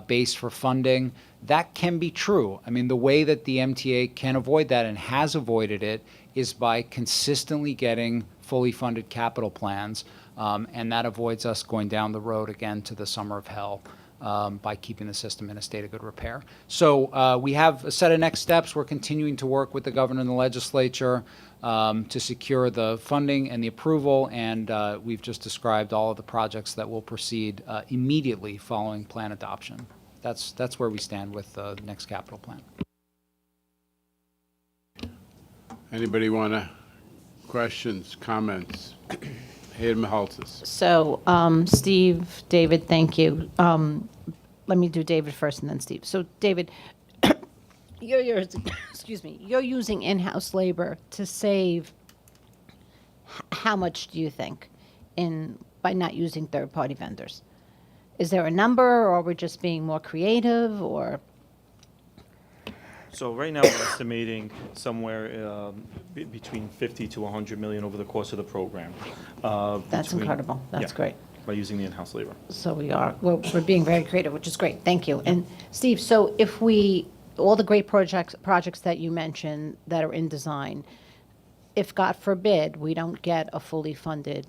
base for funding. That can be true. I mean, the way that the MTA can avoid that and has avoided it is by consistently getting fully funded capital plans. And that avoids us going down the road again to the summer of hell. By keeping the system in a state of good repair. So we have a set of next steps. We're continuing to work with the governor and the legislature to secure the funding and the approval, and we've just described all of the projects that will proceed immediately following plan adoption. That's where we stand with the next capital plan. Anybody want to questions, comments? Hayden Mahaltis. So, Steve, David, thank you. Let me do David first and then Steve. So, David, you're using in-house labor to save how much do you think by not using third-party vendors? Is there a number, or are we just being more creative, or? So right now, we're estimating somewhere between 50 to 100 million over the course of the program. That's incredible. That's great. By using the in-house labor. So we're being very creative, which is great. Thank you. And Steve, so if all the great projects that you mentioned that are in design, if God forbid we don't get a fully funded,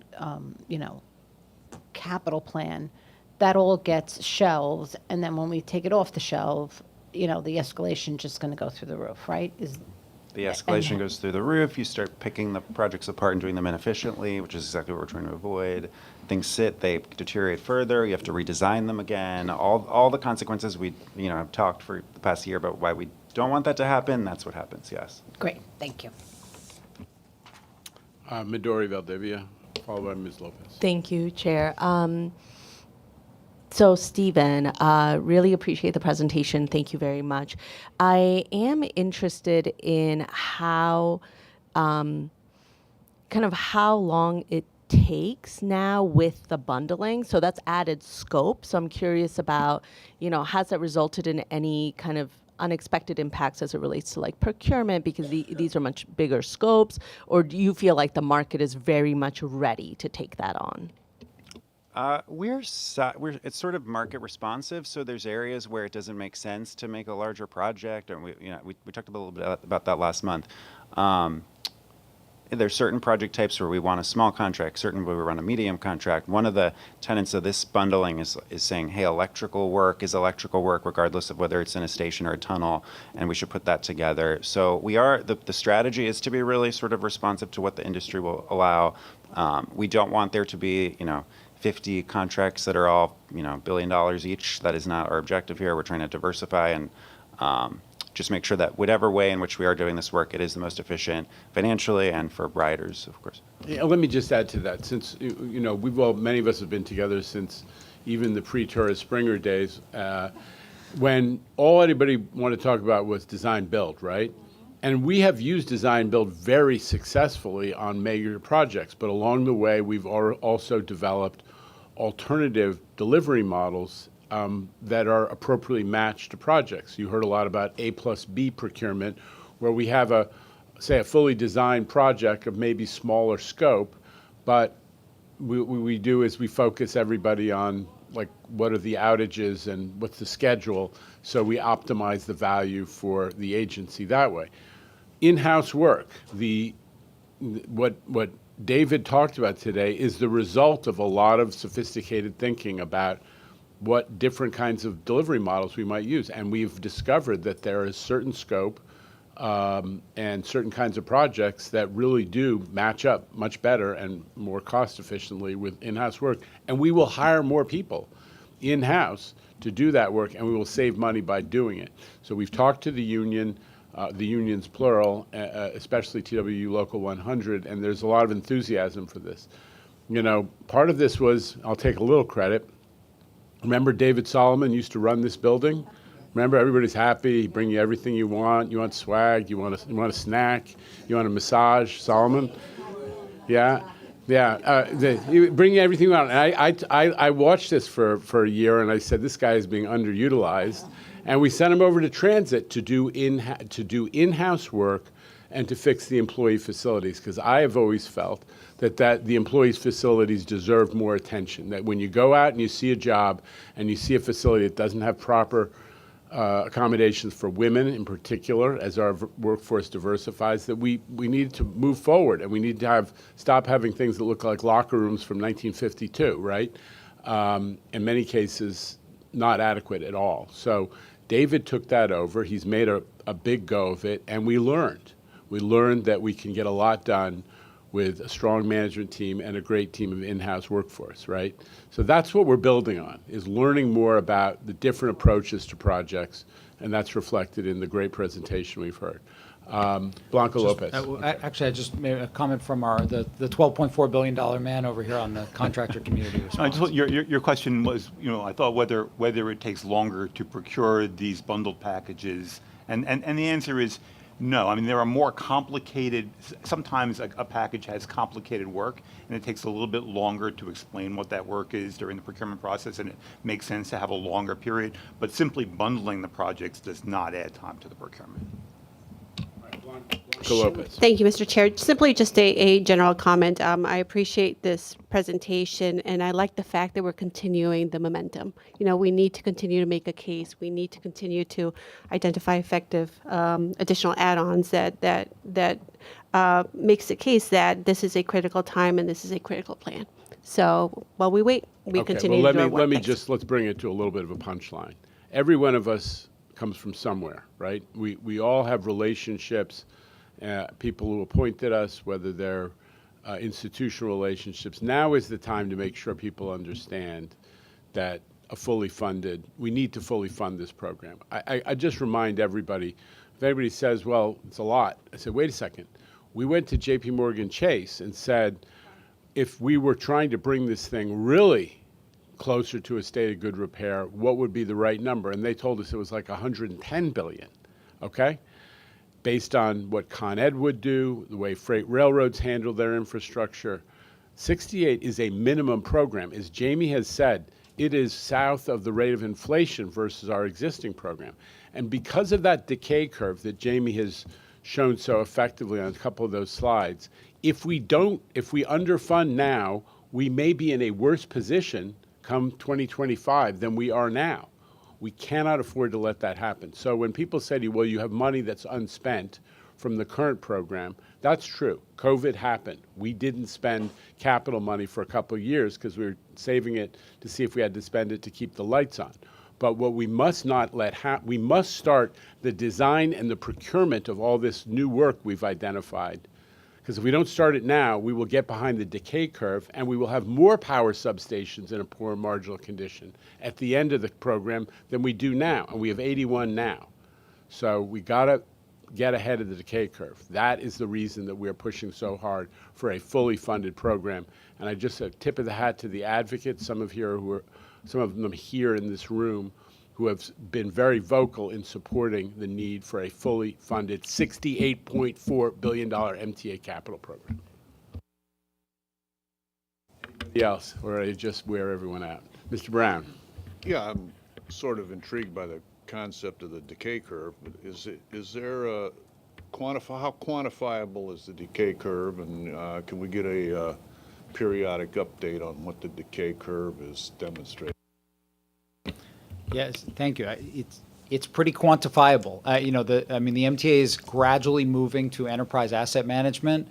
capital plan, that all gets shelved, and then when we take it off the shelf, the escalation just going to go through the roof, right? The escalation goes through the roof. You start picking the projects apart and doing them inefficiently, which is exactly what we're trying to avoid. Things sit, they deteriorate further. You have to redesign them again. All the consequences we have talked for the past year about why we don't want that to happen. That's what happens. Yes. Great. Thank you. Midori Valdivia, followed by Ms. Lopez. Thank you, Chair. So, Stephen, really appreciate the presentation. Thank you very much. I am interested in how long it takes now with the bundling. So that's added scope. So I'm curious about, has that resulted in any kind of unexpected impacts as it relates to like procurement, because these are much bigger scopes, or do you feel like the market is very much ready to take that on? It's sort of market responsive. So there's areas where it doesn't make sense to make a larger project, and we talked a little bit about that last month. There's certain project types where we want a small contract, certain where we run a medium contract. One of the tenets of this bundling is saying, hey, electrical work is electrical work regardless of whether it's in a station or a tunnel, and we should put that together. So the strategy is to be really sort of responsive to what the industry will allow. We don't want there to be, 50 contracts that are all, $1 billion each. That is not our objective here. We're trying to diversify and just make sure that whatever way in which we are doing this work, it is the most efficient financially and for riders, of course. Yeah, let me just add to that. Since, many of us have been together since even the pre-Torres Springer days, when all anybody wanted to talk about was design build, right? And we have used design build very successfully on major projects, but along the way, we've also developed alternative delivery models that are appropriately matched to projects. You heard a lot about A+B procurement, where we have a fully designed project of maybe smaller scope, but what we do is we focus everybody on like what are the outages and what's the schedule, so we optimize the value for the agency that way. In-house work, what David talked about today is the result of a lot of sophisticated thinking about what different kinds of delivery models we might use. And we've discovered that there is certain scope and certain kinds of projects that really do match up much better and more cost efficiently with in-house work. And we will hire more people in-house to do that work, and we will save money by doing it. So we've talked to the unions plural, especially TWU Local 100, and there's a lot of enthusiasm for this. Part of this was, I'll take a little credit. Remember David Solomon used to run this building? Remember, everybody's happy, he'd bring you everything you want swag, you want a snack, you want a massage, Solomon? Yeah. You bring you everything you want. And I watched this for a year, and I said, this guy is being underutilized. And we sent him over to Transit to do in-house work and to fix the employee facilities, because I have always felt that the employees' facilities deserve more attention, that when you go out and you see a job and you see a facility that doesn't have proper accommodations for women in particular, as our workforce diversifies, that we need to move forward, and we need to stop having things that look like locker rooms from 1952, right? In many cases, not adequate at all. So David took that over. He's made a big go of it, and we learned. We learned that we can get a lot done with a strong management team and a great team of in-house workforce, right? So that's what we're building on, is learning more about the different approaches to projects, and that's reflected in the great presentation we've heard. Blanca Lopez. Actually, I just made a comment from the $12.4 billion man over here on the contractor community response. Your question was, I thought whether it takes longer to procure these bundled packages, and the answer is No, I mean, there are more complicated, sometimes a package has complicated work, and it takes a little bit longer to explain what that work is during the procurement process, and it makes sense to have a longer period, but simply bundling the projects does not add time to the procurement. Thank you, Mr. Chair. Simply just a general comment. I appreciate this presentation, and I like the fact that we're continuing the momentum. You know, we need to continue to make a case. We need to continue to identify effective additional add-ons that makes the case that this is a critical time and this is a critical plan. So while we wait, we continue to do our work. Let's bring it to a little bit of a punchline. Every one of us comes from somewhere, right? We all have relationships, people who appointed us, whether they're institutional relationships. Now is the time to make sure people understand that we need to fully fund this program. I just remind everybody, if anybody says, well, it's a lot, I said, wait a second. We went to JP Morgan Chase and said, if we were trying to bring this thing really closer to a state of good repair, what would be the right number? And they told us it was like 110 billion, okay? Based on what Con Ed would do, the way freight railroads handle their infrastructure. 68 is a minimum program. As Jamie has said, it is south of the rate of inflation versus our existing program. And because of that decay curve that Jamie has shown so effectively on a couple of those slides, if we underfund now, we may be in a worse position come 2025 than we are now. We cannot afford to let that happen. So when people say to you, well, you have money that's unspent from the current program, that's true. COVID happened. We didn't spend capital money for a couple of years because we were saving it to see if we had to spend it to keep the lights on. But what we must not let happen, we must start the design and the procurement of all this new work we've identified. Because if we don't start it now, we will get behind the decay curve and we will have more power substations in a poor marginal condition at the end of the program than we do now. And we have 81 now. So we got to get ahead of the decay curve. That is the reason that we're pushing so hard for a fully funded program. And I just a tip of the hat to the advocates, some of them here in this room, who have been very vocal in supporting the need for a fully funded $68.4 billion MTA capital program. Anybody else, or I just wear everyone out? Mr. Brown. Yeah, I'm sort of intrigued by the concept of the decay curve. But is there a how quantifiable is the decay curve, and can we get a periodic update on what the decay curve is demonstrating? Yes, thank you. It's pretty quantifiable. The MTA is gradually moving to enterprise asset management,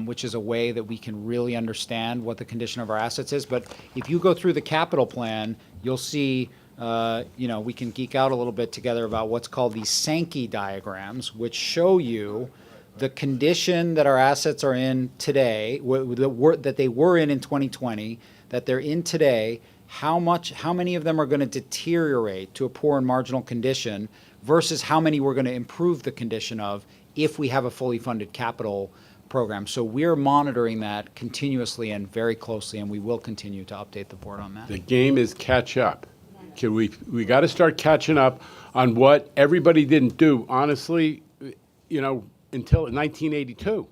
which is a way that we can really understand what the condition of our assets is. But if you go through the capital plan, you'll see, we can geek out a little bit together about what's called these Sankey diagrams, which show you the condition that our assets are in today, that they were in 2020, that they're in today, how many of them are going to deteriorate to a poor and marginal condition versus how many we're going to improve the condition of if we have a fully funded capital program. So we're monitoring that continuously and very closely, and we will continue to update the board on that. The game is catch up. We got to start catching up on what everybody didn't do, honestly, until 1982.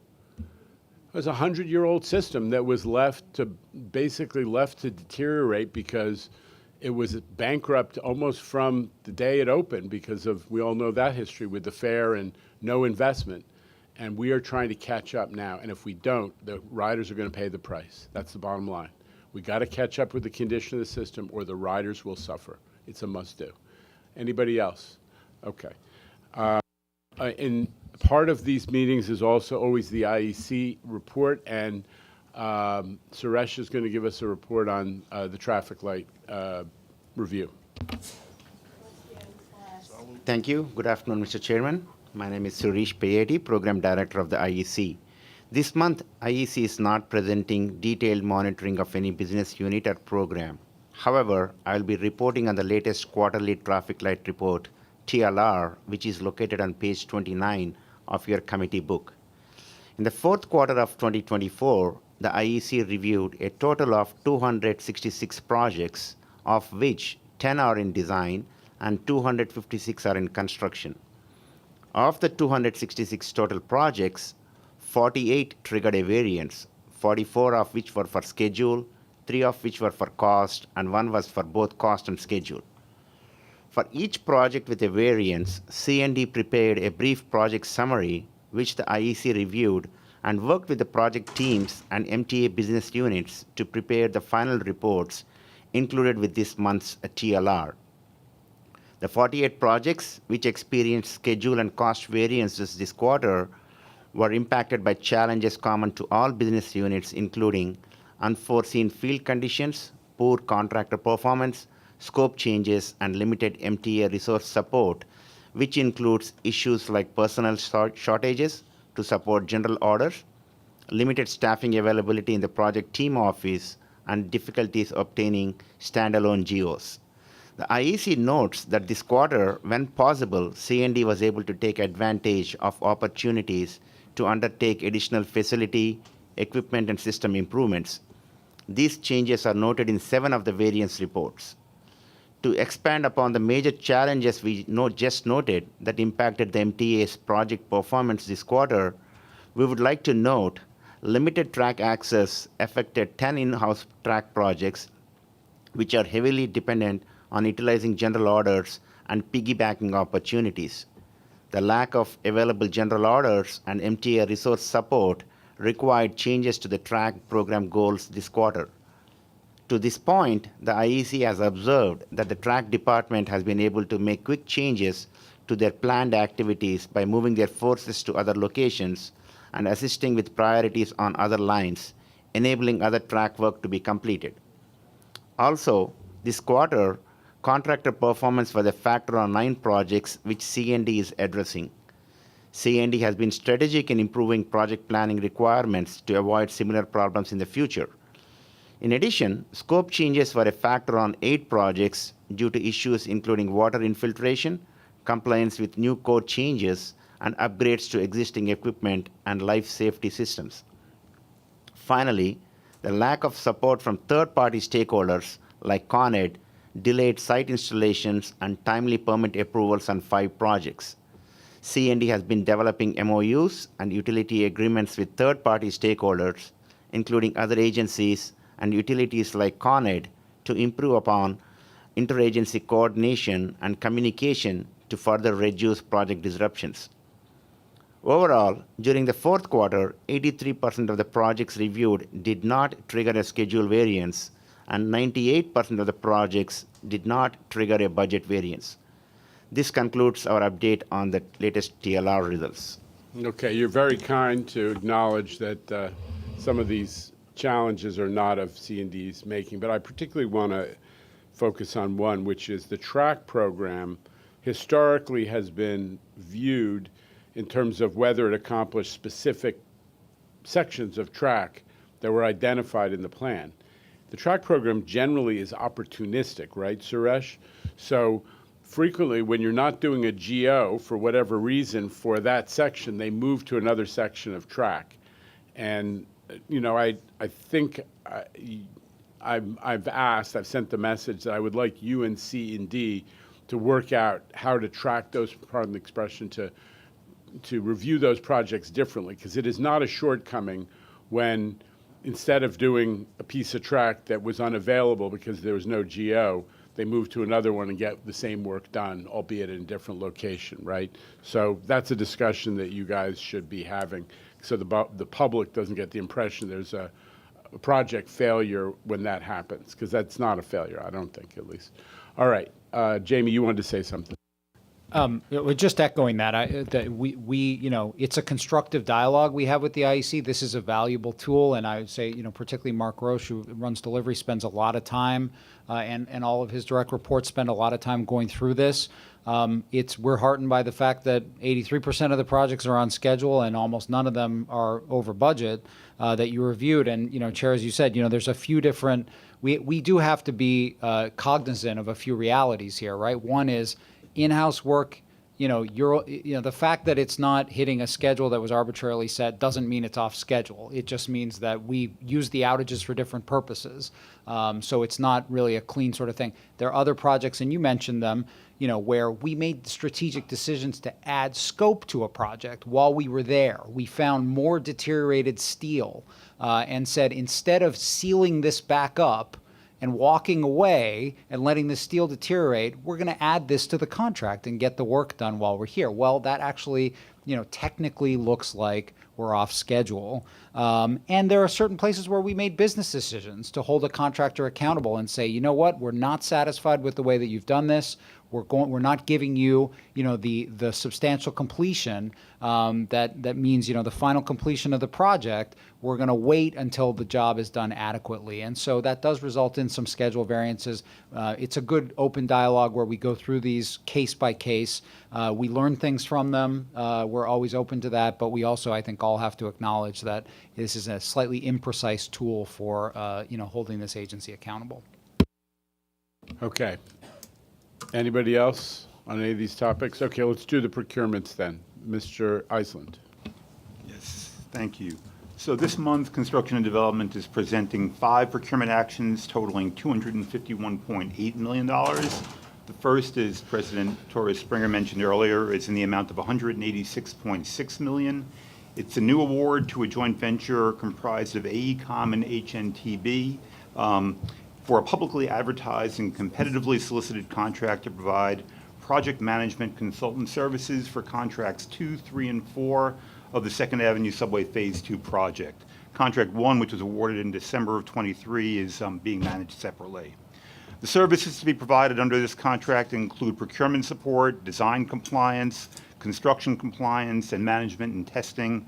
It was a 100-year-old system that was left to deteriorate because it was bankrupt almost from the day it opened because of, we all know that history with the fare and no investment. And we are trying to catch up now. And if we don't, the riders are going to pay the price. That's the bottom line. We got to catch up with the condition of the system or the riders will suffer. It's a must-do. Anybody else? Okay. In part of these meetings is also always the IEC report, and Suresh is going to give us a report on the traffic light review. Thank you. Good afternoon, Mr. Chairman. My name is Suresh Payeti, Program Director of the IEC. This month, IEC is not presenting detailed monitoring of any business unit or program. However, I'll be reporting on the latest quarterly traffic light report, TLR, which is located on page 29 of your committee book. In the fourth quarter of 2024, the IEC reviewed a total of 266 projects, of which 10 are in design and 256 are in construction. Of the 266 total projects, 48 triggered a variance, 44 of which were for schedule, 3 of which were for cost, and 1 was for both cost and schedule. For each project with a variance, C&D prepared a brief project summary, which the IEC reviewed and worked with the project teams and MTA business units to prepare the final reports included with this month's TLR. The 48 projects which experienced schedule and cost variances this quarter were impacted by challenges common to all business units, including unforeseen field conditions, poor contractor performance, scope changes, and limited MTA resource support, which includes issues like personnel shortages to support general orders, limited staffing availability in the project team office, and difficulties obtaining standalone GOs. The IEC notes that this quarter, when possible, C&D was able to take advantage of opportunities to undertake additional facility, equipment, and system improvements. These changes are noted in 7 of the variance reports. To expand upon the major challenges we just noted that impacted the MTA's project performance this quarter, we would like to note limited track access affected 10 in-house track projects, which are heavily dependent on utilizing general orders and piggybacking opportunities. The lack of available general orders and MTA resource support required changes to the track program goals this quarter. To this point, the IEC has observed that the track department has been able to make quick changes to their planned activities by moving their forces to other locations and assisting with priorities on other lines, enabling other track work to be completed. Also, this quarter, contractor performance was a factor on 9 projects which C&D is addressing. C&D has been strategic in improving project planning requirements to avoid similar problems in the future. In addition, scope changes were a factor on 8 projects due to issues including water infiltration, compliance with new code changes, and upgrades to existing equipment and life safety systems. Finally, the lack of support from third-party stakeholders like Con Ed delayed site installations and timely permit approvals on 5 projects. C&D has been developing MOUs and utility agreements with third-party stakeholders, including other agencies and utilities like Con Ed, to improve upon interagency coordination and communication to further reduce project disruptions. Overall, during the fourth quarter, 83% of the projects reviewed did not trigger a schedule variance, and 98% of the projects did not trigger a budget variance. This concludes our update on the latest TLR results. Okay, you're very kind to acknowledge that some of these challenges are not of C&D's making, but I particularly want to focus on one, which is the track program historically has been viewed in terms of whether it accomplished specific sections of track that were identified in the plan. The track program generally is opportunistic, right, Suresh? So frequently when you're not doing a GO for whatever reason for that section, they move to another section of track. And you know, I think I've sent the message that I would like you and C&D to work out how to track those, pardon the expression, to review those projects differently, because it is not a shortcoming when instead of doing a piece of track that was unavailable because there was no GO, they move to another one and get the same work done, albeit in a different location, right? So that's a discussion that you guys should be having, so the public doesn't get the impression there's a project failure when that happens, because that's not a failure, I don't think, at least. All right, Jamie, you wanted to say something. Just echoing that, we you know, it's a constructive dialogue we have with the IEC. This is a valuable tool, and I would say, you know, particularly Mark Roche, who runs delivery, spends a lot of time, and all of his direct reports spend a lot of time going through this. We're heartened by the fact that 83% of the projects are on schedule and almost none of them are over budget that you reviewed. And, you know, Chair, as you said, you know, there's a few different, we do have to be cognizant of a few realities here, right? One is in-house work the fact that it's not hitting a schedule that was arbitrarily set doesn't mean it's off schedule. It just means that we use the outages for different purposes. So it's not really a clean sort of thing. There are other projects, and you mentioned them, where we made strategic decisions to add scope to a project while we were there. We found more deteriorated steel and said, instead of sealing this back up and walking away and letting the steel deteriorate, we're going to add this to the contract and get the work done while we're here. Well, that actually, technically looks like we're off schedule. And there are certain places where we made business decisions to hold a contractor accountable and say, you know what, we're not satisfied with the way that you've done this. We're not giving you, the substantial completion that means, the final completion of the project. We're going to wait until the job is done adequately. And so that does result in some schedule variances. It's a good open dialogue where we go through these case by case. We learn things from them. We're always open to that, but we also, I think, all have to acknowledge that this is a slightly imprecise tool for, holding this agency accountable. Okay. Anybody else on any of these topics? Okay, let's do the procurements then. Mr. Iceland. Yes, thank you. So this month, Construction and Development is presenting 5 procurement actions totaling $251.8 million. The first, as President Torres Springer mentioned earlier, is in the amount of $186.6 million. It's a new award to a joint venture comprised of AECOM and HNTB for a publicly advertised and competitively solicited contract to provide project management consultant services for contracts 2, 3, and 4 of the 2nd Avenue Subway Phase 2 project. Contract 1, which was awarded in December of '23, is being managed separately. The services to be provided under this contract include procurement support, design compliance, construction compliance, and management and testing,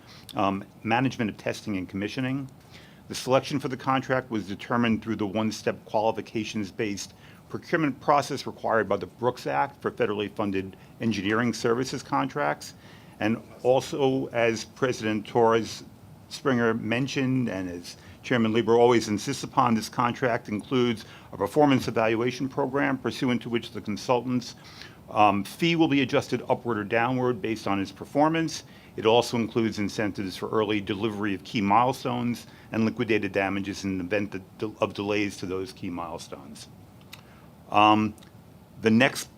management of testing and commissioning. The selection for the contract was determined through the one-step qualifications-based procurement process required by the Brooks Act for federally funded engineering services contracts. And also, as President Torres Springer mentioned, and as Chairman Lieber always insists upon, this contract includes a performance evaluation program pursuant to which the consultant's fee will be adjusted upward or downward based on his performance. It also includes incentives for early delivery of key milestones and liquidated damages in the event of delays to those key milestones. The next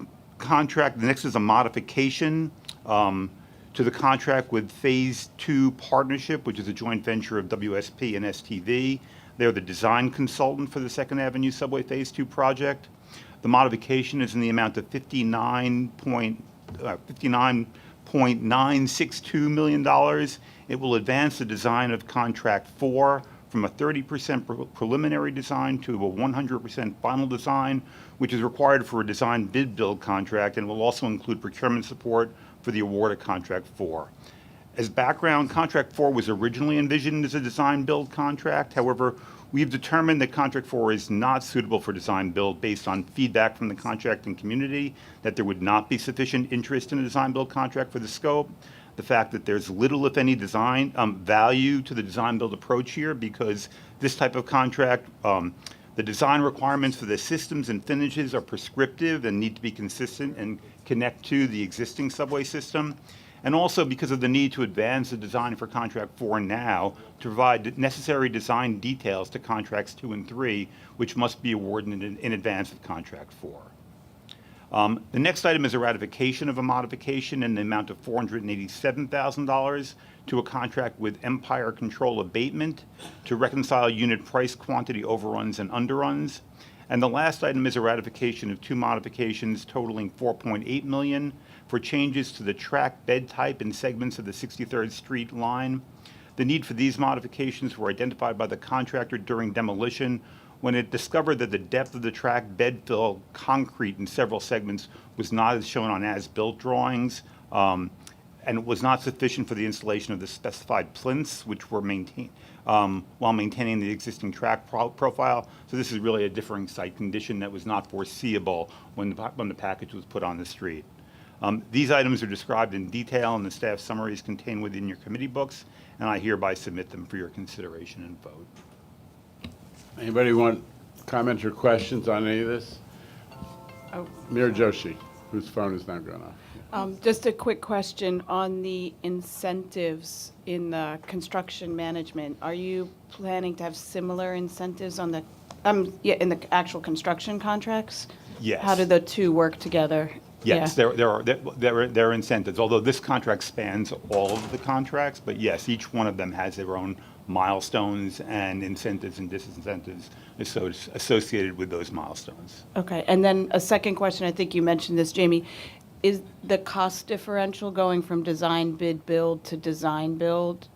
is a modification to the contract with Phase 2 Partnership, which is a joint venture of WSP and STV. They're the design consultant for the 2nd Avenue Subway Phase 2 project. The modification is in the amount of $59.962 million. It will advance the design of Contract 4 from a 30% preliminary design to a 100% final design, which is required for a design bid build contract, and will also include procurement support for the award of Contract 4. As background, Contract 4 was originally envisioned as a design build contract. However, we've determined that Contract 4 is not suitable for design build based on feedback from the contracting community, that there would not be sufficient interest in a design build contract for the scope, the fact that there's little, if any, design value to the design build approach here, because this type of contract, the design requirements for the systems and finishes are prescriptive and need to be consistent and connect to the existing subway system. And also because of the need to advance the design for Contract 4 now to provide necessary design details to Contracts 2 and 3, which must be awarded in advance of Contract 4. The next item is a ratification of a modification in the amount of $487,000 to a contract with Empire Control Abatement to reconcile unit price quantity overruns and underruns. And the last item is a ratification of 2 modifications totaling $4.8 million for changes to the track bed type in segments of the 63rd Street line. The need for these modifications were identified by the contractor during demolition when it discovered that the depth of the track bed fill concrete in several segments was not as shown on as-built drawings, and it was not sufficient for the installation of the specified plinths, which were maintained while maintaining the existing track profile. So this is really a differing site condition that was not foreseeable when the package was put on the street. These items are described in detail in the staff summaries contained within your committee books, and I hereby submit them for your consideration and vote. Anybody want comments or questions on any of this? Mir Joshi, whose phone is now going off. Just a quick question on the incentives in the construction management. Are you planning to have similar incentives on the, in the actual construction contracts? Yes. How do the two work together? Yes, Yeah. there are incentives, although this contract spans all of the contracts, but yes, each one of them has their own milestones and incentives and disincentives associated with those milestones. Okay, and then a second question, I think you mentioned this, Jamie. Is the cost differential going from design bid build to design build?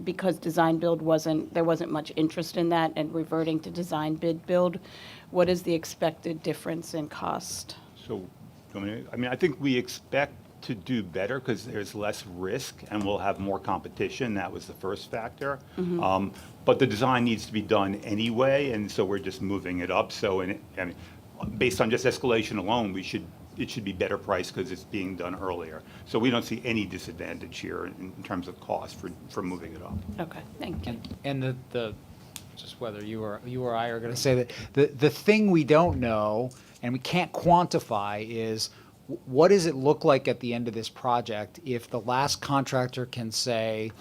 Because design build there wasn't much interest in that, and reverting to design bid build, what is the expected difference in cost? So, I think we expect to do better because there's less risk and we'll have more competition. That was the first factor. But the design needs to be done anyway, and so we're just moving it up. So, based on just escalation alone, it should be better priced because it's being done earlier. So we don't see any disadvantage here in terms of cost for moving it up. Okay, thank you. And the just whether you or I are going to say that the thing we don't know and we can't quantify is what does it look like at the end of this project if the last contractor can say,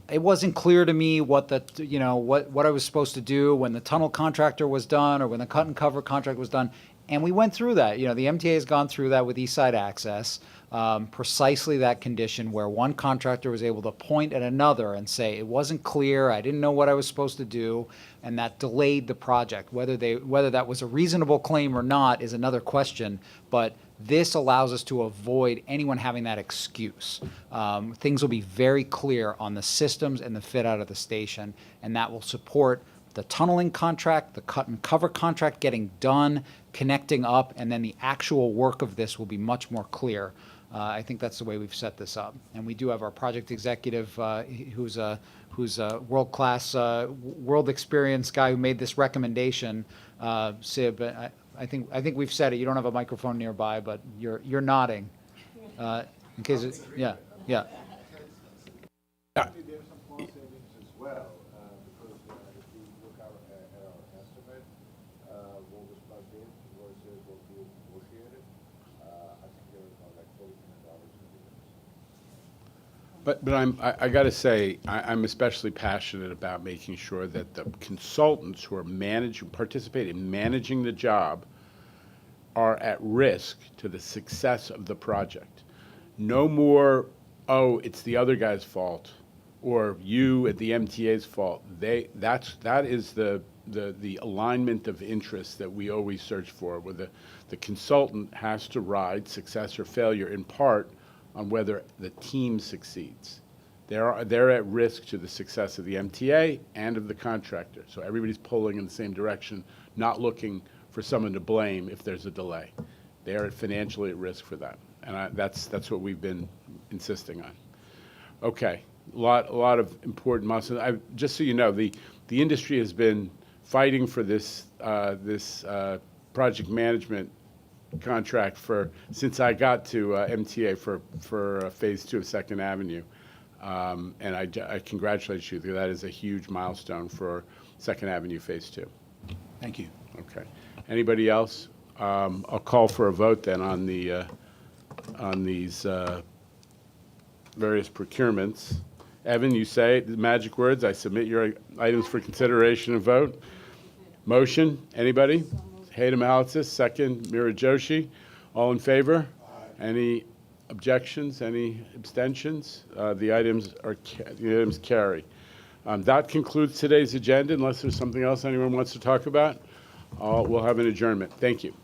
it wasn't clear to me what what I was supposed to do when the tunnel contractor was done or when the cut and cover contract was done. And we went through that. The MTA has gone through that with East Side Access, precisely that condition where one contractor was able to point at another and say, it wasn't clear, I didn't know what I was supposed to do, and that delayed the project. Whether that was a reasonable claim or not is another question, but this allows us to avoid anyone having that excuse. Things will be very clear on the systems and the fit out of the station, and that will support the tunneling contract, the cut and cover contract getting done, connecting up, and then the actual work of this will be much more clear. I think that's the way we've set this up. And we do have our project executive, who's a world-class, world experience guy who made this recommendation, Sib. I think we've said it. You don't have a microphone nearby, but you're nodding. In case it, yeah. But I got to say, I'm especially passionate about making sure that the consultants who are participate in managing the job are at risk to the success of the project. No more, oh, it's the other guy's fault, or you at the MTA's fault. That is the alignment of interest that we always search for, where the consultant has to ride success or failure in part on whether the team succeeds. They're at risk to the success of the MTA and of the contractor. So everybody's pulling in the same direction, not looking for someone to blame if there's a delay. They're financially at risk for that. And that's what we've been insisting on. Okay, a lot of important milestones. Just so you know, the industry has been fighting for this project management contract since I got to MTA for Phase 2 of 2nd Avenue. And I congratulate you. That is a huge milestone for 2nd Avenue Phase 2. Thank you. Okay. Anybody else? I'll call for a vote then on these various procurements. Evan, you say the magic words. I submit your items for consideration and vote. Motion. Anybody? Hayden Malitzis, second. Mira Joshi. All in favor? Any objections? Any abstentions? The items carry. That concludes today's agenda. Unless there's something else anyone wants to talk about, we'll have an adjournment. Thank you.